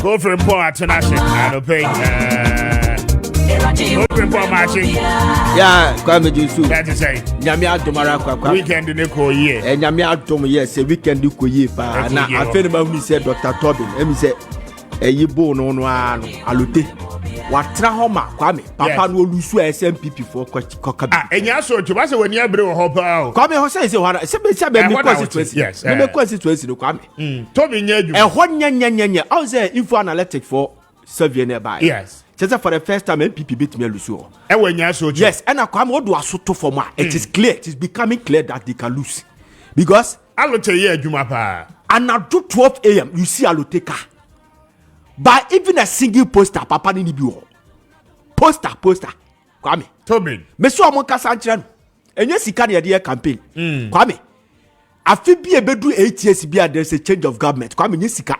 Go for report tonight. I don't pay. Go for report matching. Yeah, Kwame Jusu. That's to say. Nyamia Domara Kwakwa. Weekend in the cool year. And Nyamia Dom, yes, a weekend in the year. Now, I feel about me said Dr. Tobin. And he said, a yibo no one, alute. Watra homa Kwame papa no lusu SMPP for kokabi enya so to ba se wani abre wo hopa Kwame ho say wana se be me constituency yes me constituency no Kwame to me nya adwu ho nya I say info analytic for survey nearby yes just for the first time MPP bit me lusu e wanya so yes and Kwame odo asoto for ma it is clear it is becoming clear that they can lose because alote ye adwuma pa and at 12 am you see aloteka by even a single poster papa ni bi wo poster Kwame Tobin me so amon kasa ankyere no enye sika na ye campaign Kwame afi bi ebedu 8 years bi there's a change of government Kwame nye sika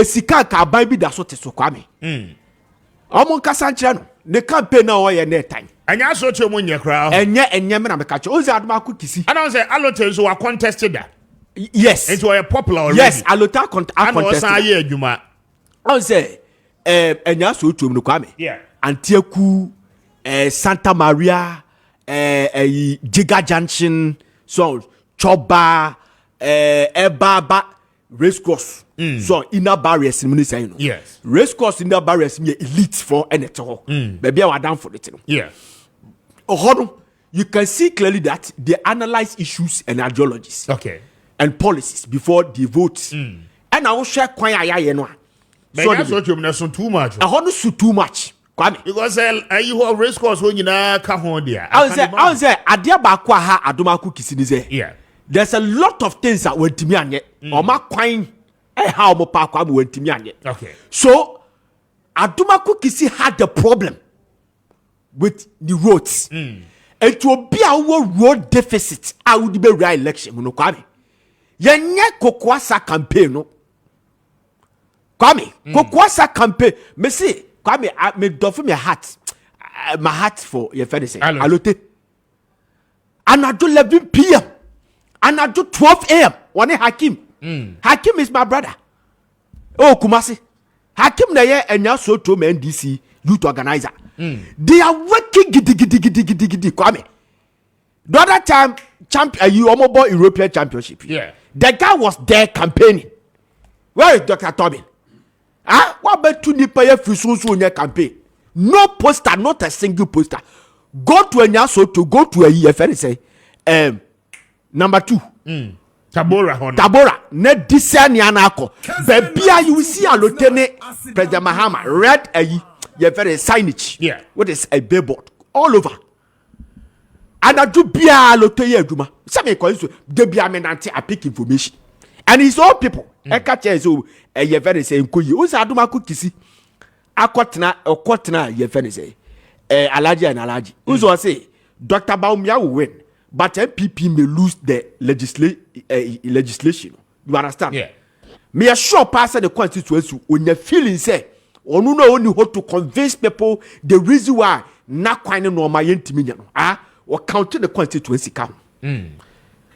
sika ka ban bi da so te so Kwame amon kasa ankyere no the campaign na o ye na time anya so che mo nye kra enye me na me ka che ozi adoma ko kisi and I say alote so wa contested that yes it was popular already yes alota contested and osan ye adwuma I say enya so tuom no Kwame yeah Antieku Santa Maria Jiga Junction, so Choba, Ebaba, Race Course. So inner barriers in saying. Yes. Race Course inner barriers me elite for any talk. Maybe I was down for it. Yeah. You can see clearly that they analyze issues and ideologies. Okay. And policies before they vote. And I will share quite but that's what you're not too much. I want to too much. Kwame. Because you have race course when you na come on there. I say adia ba kwa ha adomaku kisinize. Yeah. There's a lot of things that went to me anye. Oma kwine how mo pa kwa went to me anye. Okay. So adomaku kisi had the problem with the roads. And to be our road deficit, I would be right election. No Kwame. Yenye kokwasa campaign no. Kwame, kokwasa campaign. Me say Kwame, me do for me heart. My heart for your friend say. Alote. And I do 11 p.m. And I do 12 a.m. One Hakim. Hakim is my brother. Oh, Kumasi. Hakim na ye enya so to me NDC youth organizer. They are working gidi Kwame. The other time you almost bought European Championship. Yeah. The guy was there campaigning. Where is Dr. Tobin? What about two nipa free so in your campaign? No poster, not a single poster. Go to a nyaso to go to a EFN say number 2. Tabora. Ne disani anako. Bebia you see a lieutenant President Mahama red you very signage. Yeah. What is a billboard all over. And I do be a lotoye juma. Some cause de be amenanti I pick information. And it's all people. I catch so you very say nkoyi. Who's aduma ku kisi. Akotna you very say. Alaji and Alaji. Who's say Dr. Baumia will win, but MPP may lose the legislation. You understand? Yeah. Me a sure pass the constituency when you feeling say or no only how to convince people the reason why not quite no my intimate or counting the constituency come.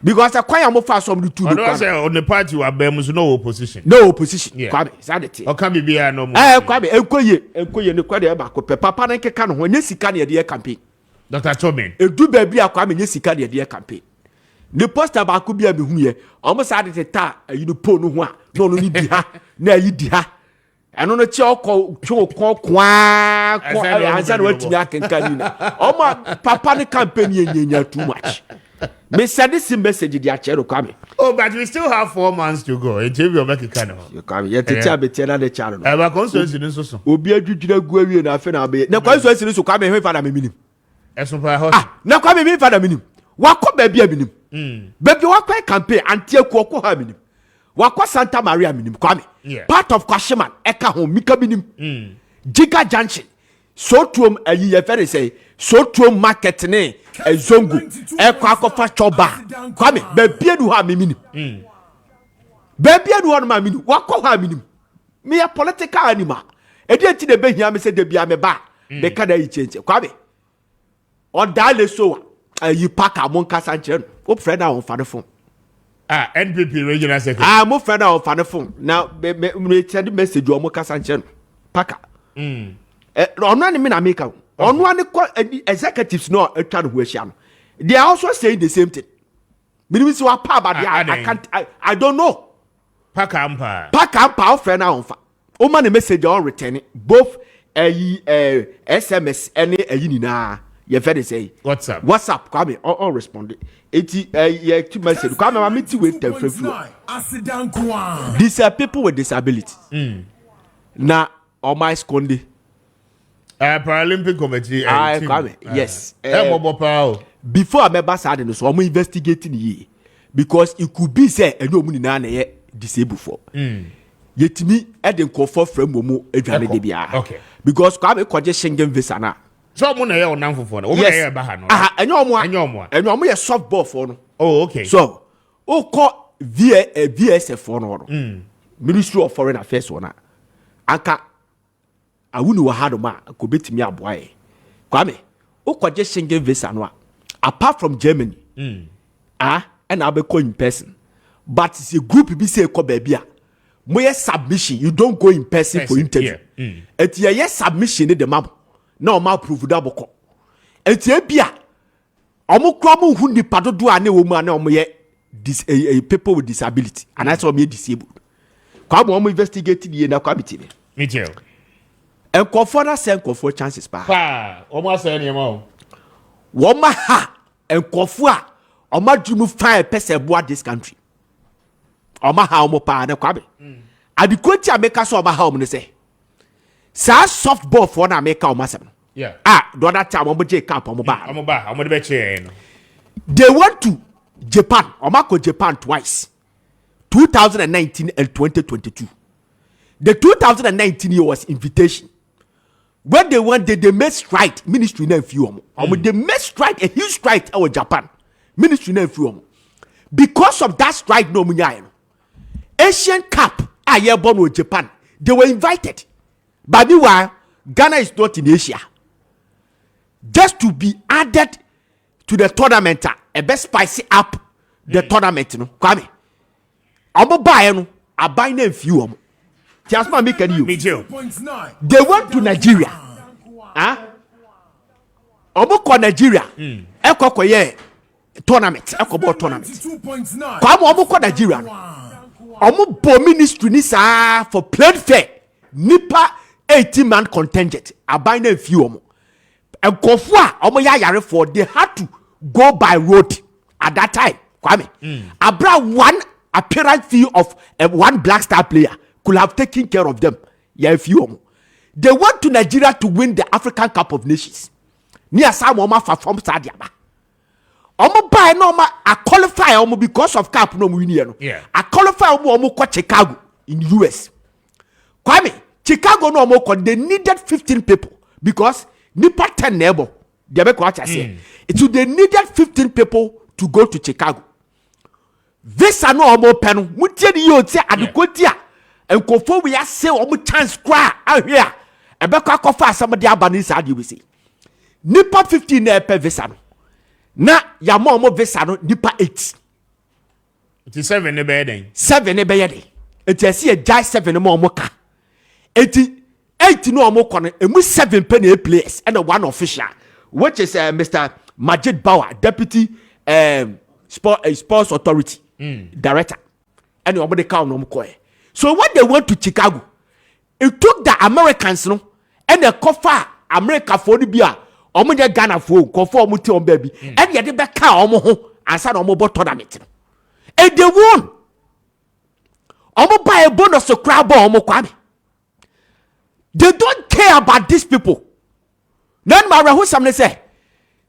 Because I quite am far some to on the party where Bemus no opposition. No opposition. Yeah. Kwame, sanity. Or can be no more. Kwame, enkoye no kwade ba ko papa na keka no ho nya sika na ye campaign. Dr. Tobin. Edu ba bia Kwame nya sika na ye campaign. The poster ba ko bia me hu ye. Omo sa de ta you no po no ho a no ni di ha na yi di ha. Eno no che okọ kwa ansa na watimi akenka ni na. Omo papa ne campaign ye too much. Me send this message di achero Kwame. Oh, but we still have 4 months to go. It will be make a kind of. You Kwame, you tell me tell the channel. I ba constituency no so. Obi adwudwira gu awie na afa na be. Na constituency no so Kwame he fa na me minim. Eso pa house. Na Kwame me fa na minim. Wakọ ba bia minim. Baby wakọ campaign anti akuoko ha minim. Wakọ Santa Maria minim Kwame. Part of Kwashiman eka ho mika minim. Jiga Junction. So tuom ayi ye fere say so tuom market ne ezongu ekwa akofa choba Kwame baby adu ha minim. Baby adu ha ma minim. Wakọ ha minim. Me a political animal. E dey ti de be hia me say de bia me ba. Be ka da yi change Kwame. O dale so you pack among Kasanchere. O friend na on fa the phone. NPP regional secretary. Mo friend na on fa the phone. Now me send message o mo Kasanchere. Paka. Ono ani me na make am. Ono ani executives no atwa no ho ahia no. They are also saying the same thing. Me say wa pa about I can't I don't know. Paka ampa O friend na on fa. O man message on return both SMS any nyina. You very say WhatsApp Kwame all responded. Eti to message Kwame ma meet with them these are people with disabilities. Na on my skonde Paralympic committee Kwame yes before I member side no so I'm investigating ye because it could be say enyo mu nyina na ye disabled for yetimi e de nkofo frame mo adwane de bia okay because Kwame koje Schengen visa na so mo na ye onam fofo na o na ye ba ha no enyo mo ye softball for no oh okay so o ko VSF for no Ministry of Foreign Affairs one aka awuni wa hado ma ko betimi aboaye Kwame o koje Schengen visa no apart from Germany and I be call in person but it's a group be say ko ba bia moye submission you don't go in person for interview et ye submission the map na o ma approve da boko et ye bia Omo kromo hu nipa dodo ane wo mu ane omo ye people with disability and that's omo disabled. Kwame omo investigate the na kwabiti me. Me too. Enkofo na say enkofo chances pa. Pa, omo ase ni ma. Woma ha enkofo a omo dwumu 5% boa this country. Omo ha omo pa na kwabe. Adikoti ameka so omo ha omo ne say. Sa softball for na ameka omo asem. Yeah. The other time omo je camp omo ba. Omo de be che no. They went to Japan. Omo go Japan twice. 2019 and 2022. The 2019 year was invitation. When they went, they made strike. Ministry na few they made strike, a huge strike in Japan. Ministry na few because of that strike, no munya. Asian Cup, born with Japan. They were invited. But meanwhile, Ghana is not in Asia. Just to be added to the tournament, a best spicy up the tournament. No, Kwame. Omo buy no, I buy them few. Just my make you. Me too. They went to Nigeria. Omo ko Nigeria. Eko koye tournament. Eko ball tournament. Kwame omo ko Nigeria. Omo bo ministry ni sa for played fair. Nipa 18-man contingent. I buy them few omo. And Kofua omo ya yare for they had to go by road at that time. Kwame. Abra one apparent fee of one Black Star player could have taken care of them. Yeah, if you they went to Nigeria to win the African Cup of Nations. Near some Oma from Sadiaba. Omo buy no ma I qualify omo because of cup no win. Yeah. I qualify omo ko Chicago in US. Kwame, Chicago no omo they needed 15 people because nipa 10 neighbor. They make what I say. So they needed 15 people to go to Chicago. Visa no omo penu. Mutie di yo say adekotia. Enkofo we say omo chance kra ahia. Ebeka kofa asamde abani sadi we say. Nipa 15 na pe visa no. Na ya mo omo visa no nipa 8. It is 7 ne be den. 7 ne be yede. Eti asi e jai 7 no omo ka. Eti 8 no omo kono emu 7 pe na players and one official which is Mr. Majid Bauer, deputy sports authority director. And nobody count no more. So when they went to Chicago, it took the Americans no and the cover America for the beer. Omo de Ghana for conform muti on baby. And yet they back omo ho and said omo bot tournament. And they won. Omo buy a bonus to crab omo Kwame. They don't care about these people. None matter who some say.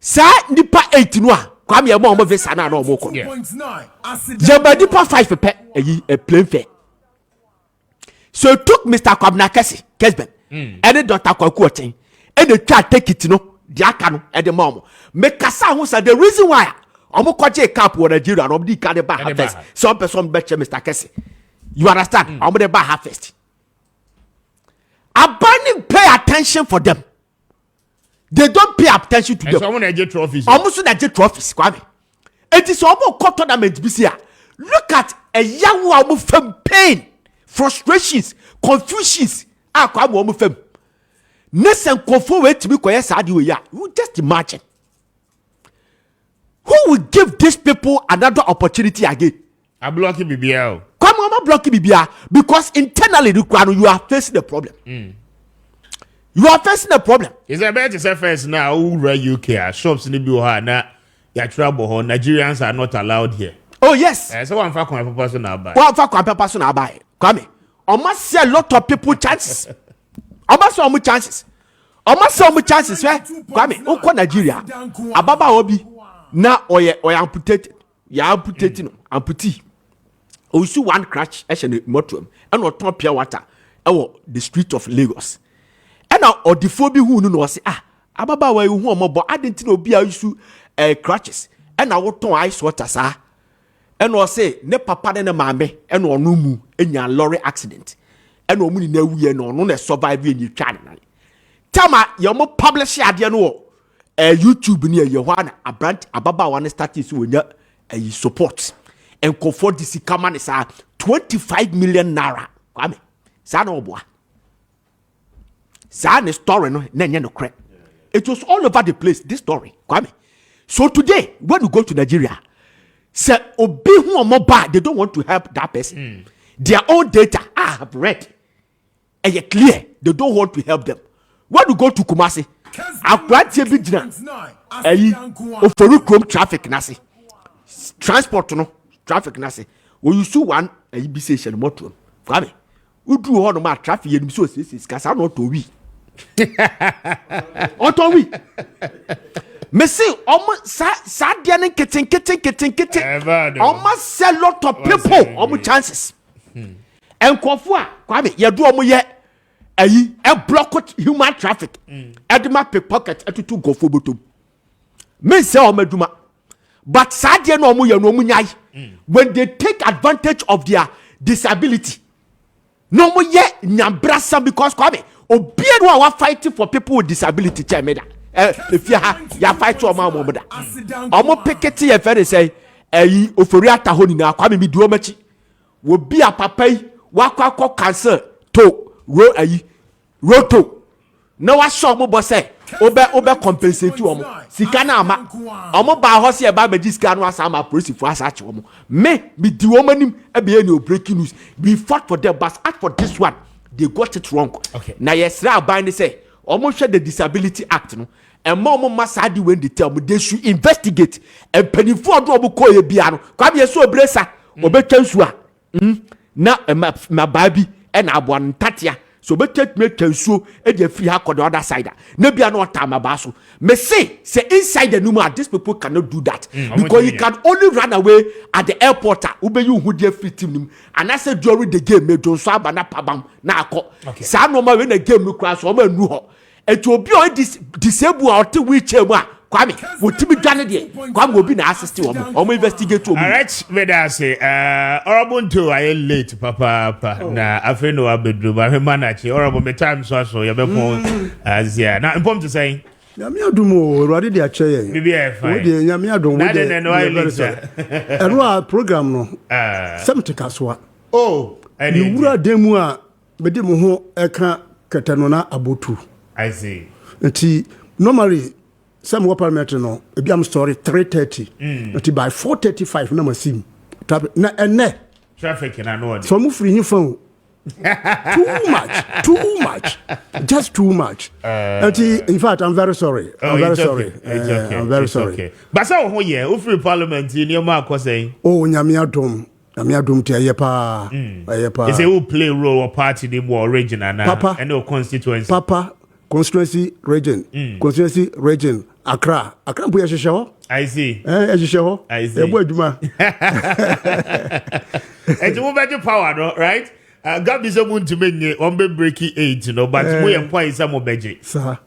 Sa nipa 8 no a Kwame e mo omo visa na no omo ko. Jamba nipa 5 pe a plain fair. So it took Mr. Kwame Kessben and Dr. Kwaku and the try take it no the aka no e the mom. Make kasa who say the reason why omo kwaje cap wo Nigeria no di ka de ba harvest. Some person bet Mr. Kessy. You understand? Omo de ba harvest. Abanning pay attention for them. They don't pay attention to them. Someone get trophies. Almost na get trophies, Kwame. It is almost cut tournament this year. Look at a young woman from pain, frustrations, confusions. Kwame woman from. Nesen kofo we to be quiet sad you ya. You just imagine. Who will give these people another opportunity again? I block BBL. Come on, blocking BBL because internally you are facing the problem. You are facing a problem. Is a better say first now who UK shops in the Buha na ya trouble Nigerians are not allowed here. Oh yes. So one fact my person now buy. One fact my person now buy. Come almost see a lot of people chances. Almost so much chances. Almost so much chances. Come uko Nigeria. Ababa obi na oye amputated. Ya amputated no amputee. Osu one crash actually motor and or top pure water. The street of Lagos. And now or the phobia who no say ababa wa hu omobo adenti na obi a issue crutches and now ton ice water sa and or say ne papa ne maame and or no mu enya lorry accident and o mu ni na wu no no na survive any twa na tama ye mo publish ade no YouTube ni ye hwa na ababa wa ne status wonya support and comfort this kama ne sa 25 million naira Kwame sa na oboa sa ne story no na nye no kre. It was all over the place this story Kwame. So today, when you go to Nigeria, say obi who mobile, they don't want to help that person. Their own data, I have read, and yet clear, they don't want to help them. When you go to Kumasi, akwantie bi gyina ayi ofori krom traffic nase transport no traffic nase wo use one ayi bi station motor Kwame udu ho no ma traffic yenim so sisi kasa no to wi oto wi Messi sa dia ne keten omo sell lot of people omo chances enkofo a Kwame ye do omo ye ayi e block human traffic edema pickpocket etutu go for bottom me say o maduma but sadie no omo ye no omo nyai when they take advantage of their disability no omo ye nyambrasa because Kwame obi no wa fighting for people with disability chemeda if you ya fight to omo da omo picket ye fere say ayi ofori ataho ni na Kwame mi duo machi wo bi a papai wa kwakọ cancer to roto na wa show mo bo say obe compensate omo sika na ama omo ba ho se e ba be sika no asa ma police for asa che omo me di omo nim e be any breaking news we fought for them but as for this one they got it wrong. Okay. Na yesra ban say omo hwe the disability act no e ma omo masadi when they tell me they should investigate and penifo do omo koye bia no kwa be so obresa obetwansu a na ma baabi e na abo ntatia so betet make kensuo e dey free ha the other side na bia no time ba so me say inside the numu these people cannot do that because you can only run away at the airport ube you who dey free team nim and I said during the game me don so aba na pabam na akọ sa no ma we na game no kra so ma nu ho eto obi o disable out wheelchair mu a Kwame what be done there Kwame go be na assist omo investigate omo alright me da say orobunto I late papa na afi no abedru ba he manachi orobo me time so ya be ko azia na impom to say nyame adumo ruade de ache ye bibi e fine we de nyame adum we de no I late ero program no semtika so ni wura demu a be de mo ho eka ketano na abotu I see nti normally some parliament no ebi am story 3:30 until by 4:35 na masim na enne traffic na no so mu free phone too much just too much until in fact I'm very sorry I'm very sorry but so ho ye o free parliament ni o ma akose nyame adom ti ayepa is who play role or party the more original na and no constituency constituency region Accra mpo yehye ho I see yehye ho ebo aduma and you better power no right Gabi so want to menye on be breaking 8 no but we am point some obeje sir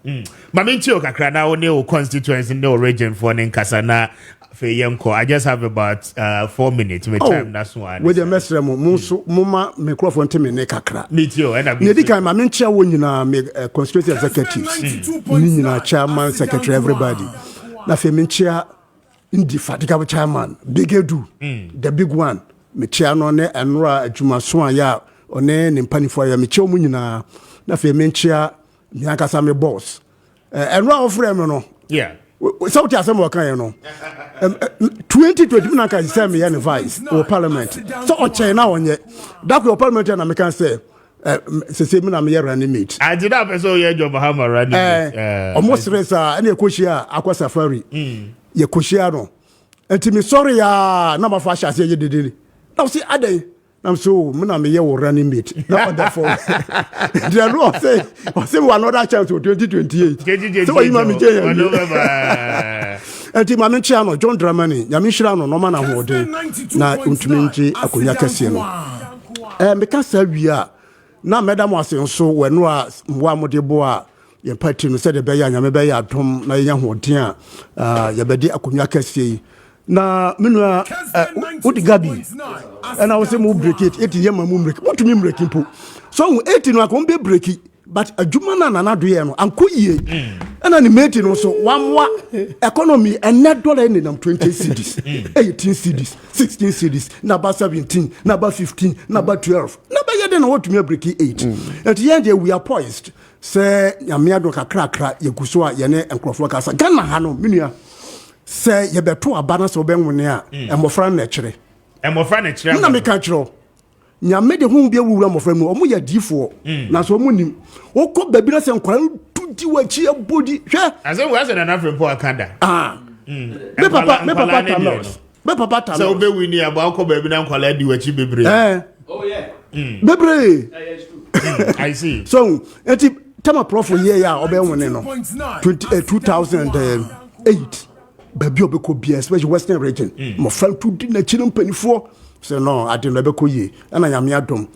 mama nchi okakra na o ne o constituency no region for nkasa na fe yenko I just have about 4 minutes with time that's one with the mestre mo so mama microphone teme ne kakra meet you and ne di kan mama nchi wo nyina constituency executives ni nyina chairman secretary everybody na fe me nchi indefatigable chairman big edu the big one me chia no ne enra adwumaso aya one ne mpanifo ya me chia mu nyina na fe me nchi me akasa me boss enra ofre me no yeah so what asem waka ye no 2020 na ka say me ya vice or parliament so o chen na onye that your parliament na me can say se me na me run mate I did that so ye job hammer run almost resa na ekohia akwa safari ye kohia no enti me sorry ya na ma fa hia se ye dedele na say adai na so me na me ye wo running mate na therefore the law say another chance for 2028 so you ma me je enti ma me chia no John Dramani nya me hira no ma na hode na untumi nji akonya kase no me ka sa wia na madam ase so wenu a mwa mode bo a ye party no se de be ya nya me be ya dom na ye hoden a ye be di akonya kase na menua odi Gabi and I was say mo break it 18 year ma mo break what me break impo so 18 no akon be break but adwuma na do ye no anko yie and ani mate no so wamwa economy and net dollar in them 20 cedis 18 cedis 16 cedis na ba 17 na ba 15 na ba 12 na ba ye dey na what me break 8 at the end we are poised say nyame ado kakra ye guso a ye ne enkrofo kasa Ghana ha no menua say ye beto abana so ben wone a emofra na kyere na me ka kyero nyame de hu bia wura mofra mu omo ya difo na so omo nim wokọ babi na se nkwara tudi wachi abodi hwe ase we ase na na frempo akanda me papa talos so be wini aba wokọ babi na nkwara di wachi bebre oh yeah bebre I see so enti tama prof year ya obe wone no 2008 baby obeko bia especially western region mo fam tudi na chino mpanifo so no ade no obeko ye na nyame adom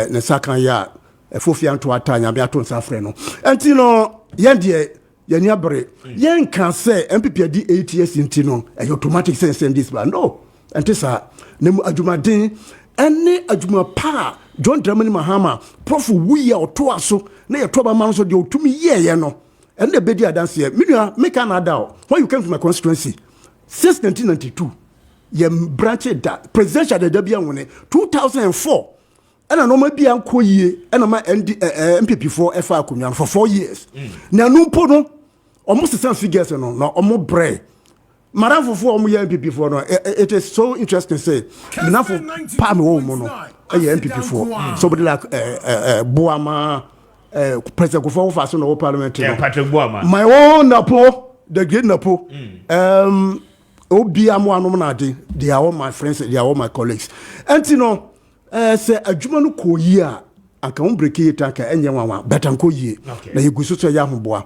ne sakan ya efofia nto ata nyame ato nsafre no enti no yende yani abre yen kan say MPP di 8 years enti no automatic sense in this plan no enti sa ne adwumaden ene adwuma pa John Dramani Mahama prof wuya oto aso na ye toba man so de otumi ye no and the bedi adanse minua make another when you came to my constituency since 1992 ye branched that presidential the Dabia won 2004 and no ma bia nkoyie and ma MPP for FA Kunya for 4 years na no mpo no almost the same figures no na omo bre Madam for MPP for no it is so interesting say enough pa me wo mo no MPP for somebody like Boama President Kufo Faso no parliament Patrick Boama my own Napo the great Napo obi amwanu na de they are all my friends they are all my colleagues and you know say adwuma no ko yi a aka on break it aka enye wanwa betan ko yi na yeguso so ya hoboa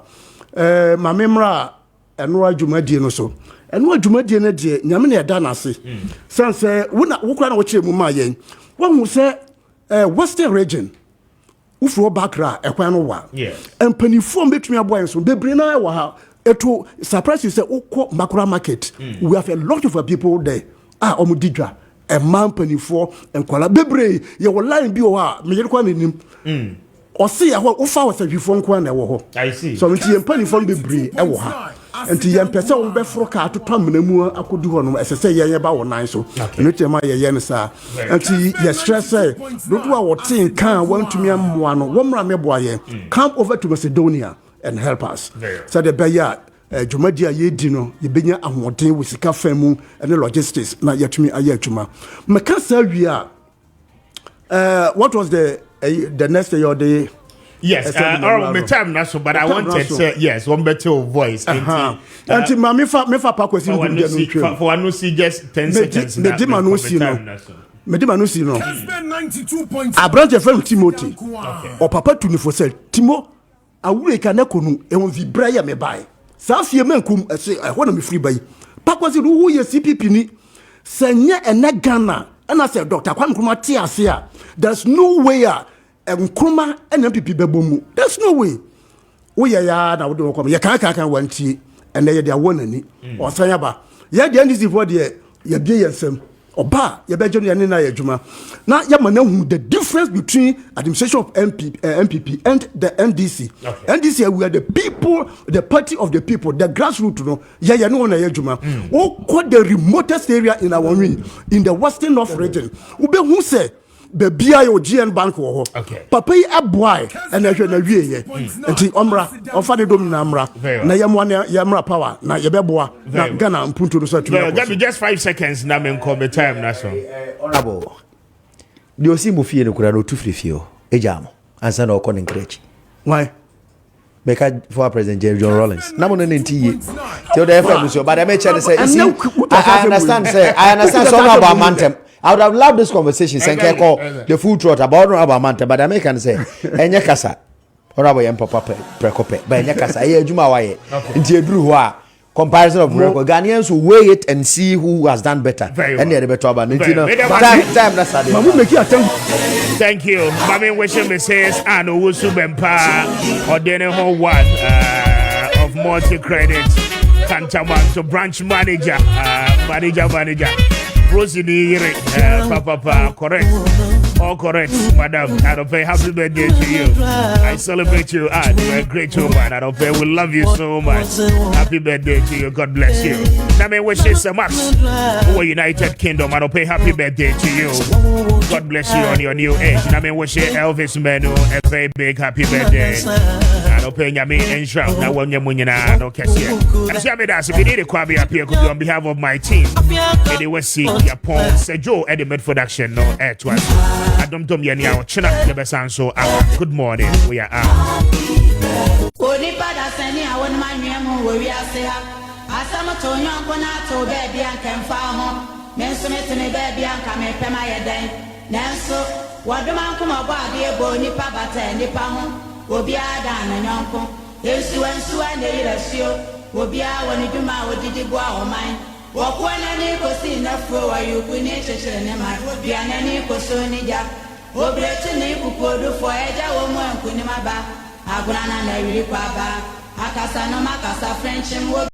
ma memra eno adwuma die no so eno adwuma die na die nyame na eda na ase sense wo kura na wo kire mu ma yen wo say western region ufro bakra ekwan no wa empanifo betumi aboa so bebre na wa ha eto surprise you say ukọ makura market we have a lot of people there omudidwa a man panifo enkwala bebre ye wo line bi o ha me yere kwa nanim o se ya ho ufa wasafifo nkwa na wo ho I see so nti ye panifo bebre e wo ha nti ye mpese wo be foro ka atoto mnamu akodi ho no esese ye ba wo nan so no tema ye ne sa nti ye stress dodo a wo tin kan wantumi ammoa no wo mra meboa ye come over to Macedonia and help us so the beya dwumadi aye di no ye benya ahoden wo sika famu and logistics na yetumi aye adwuma meka sa wi a what was the next day or the yes my time na so but I wanted to yes one better voice anti ma me fa pa kwesi no dia no twa for one see just 10 seconds me di manu si no Kessben 92.9 abrante from Timothy o papa tunifo sel Timo awure ka na konu e won vibra ya me bai sa fie mankum ese ho na me free bai pakwase do wo ye CPP ni sanya ene Ghana na say Dr. Kwame Nkrumah ti ase a there's no way Nkrumah and MPP bebomu there's no way wo ye ya na wo do kom ye kan wanti ene ye dia wonani o sanya ba ye dia ndisi for de ye bie yensem oba ye bejo ne na ye adwuma na ye ma na hu the difference between administration of MPP and the NDC NDC we are the people the party of the people the grassroots no ye no na ye adwuma o ko the remotest area in our in the western north region we be hu say the BI or GN bank wo ho papa yi aboy and ehwe na wie ye enti omra ofa de dom na amra na yamra power na ye beboa na Ghana mpuntu no so tumi just 5 seconds na me come time na so honorable the osimbo fie no kura no tu frifio ejamo ansa na okọ nkrechi why Beka for President John Rawlings. Na mo nenti ye. Tell the FM so but I may say I understand so about Mantem. I would have loved this conversation and call the full trot about Mantem but I may can say enya kasa. Ora boy em papa prekope. But enya kasa e adwuma wa ye. Nti eduru ho a comparison of record Ghanaians will weigh it and see who has done better. And they better about time that's sad. Thank you. Mami wishing me says and Owusu Bempa or Dene Ho one of multi credit Kantaman to branch manager manager Rosie Papa correct. All correct, madam. I don't pay happy birthday to you. I celebrate you and you're a great woman. I don't pay. We love you so much. Happy birthday to you. God bless you. Now me wish you so much. Who are United Kingdom? I don't pay happy birthday to you. God bless you on your new age. Now me wish you Elvis Menu a very big happy birthday. no pay nyame ensure na wonye munyina no kese and so me that's be the Kwame Appiah Kubi on behalf of my team they was see your Paul Sejo at the mid production no air twice adom dom ye nia ochina the besan so good morning we are out Oni pada seni awon manwem wo wi ase ha asama to nyonko na to baby anka mfa ho menso metene baby anka me pema ye den nanso wadoma nkoma bo ade ebo nipa bata nipa ho obi ada na nyonko yesu wansu ane irasio obi a woni dwuma odidi bo a oman wokwo na ni kosi na fro wa yuku ni chechere ne ma obi ana ni koso ni ja obrechi ni kupodu fo eja wo mu anku ni maba agurana na wiri kwa ba akasa no makasa french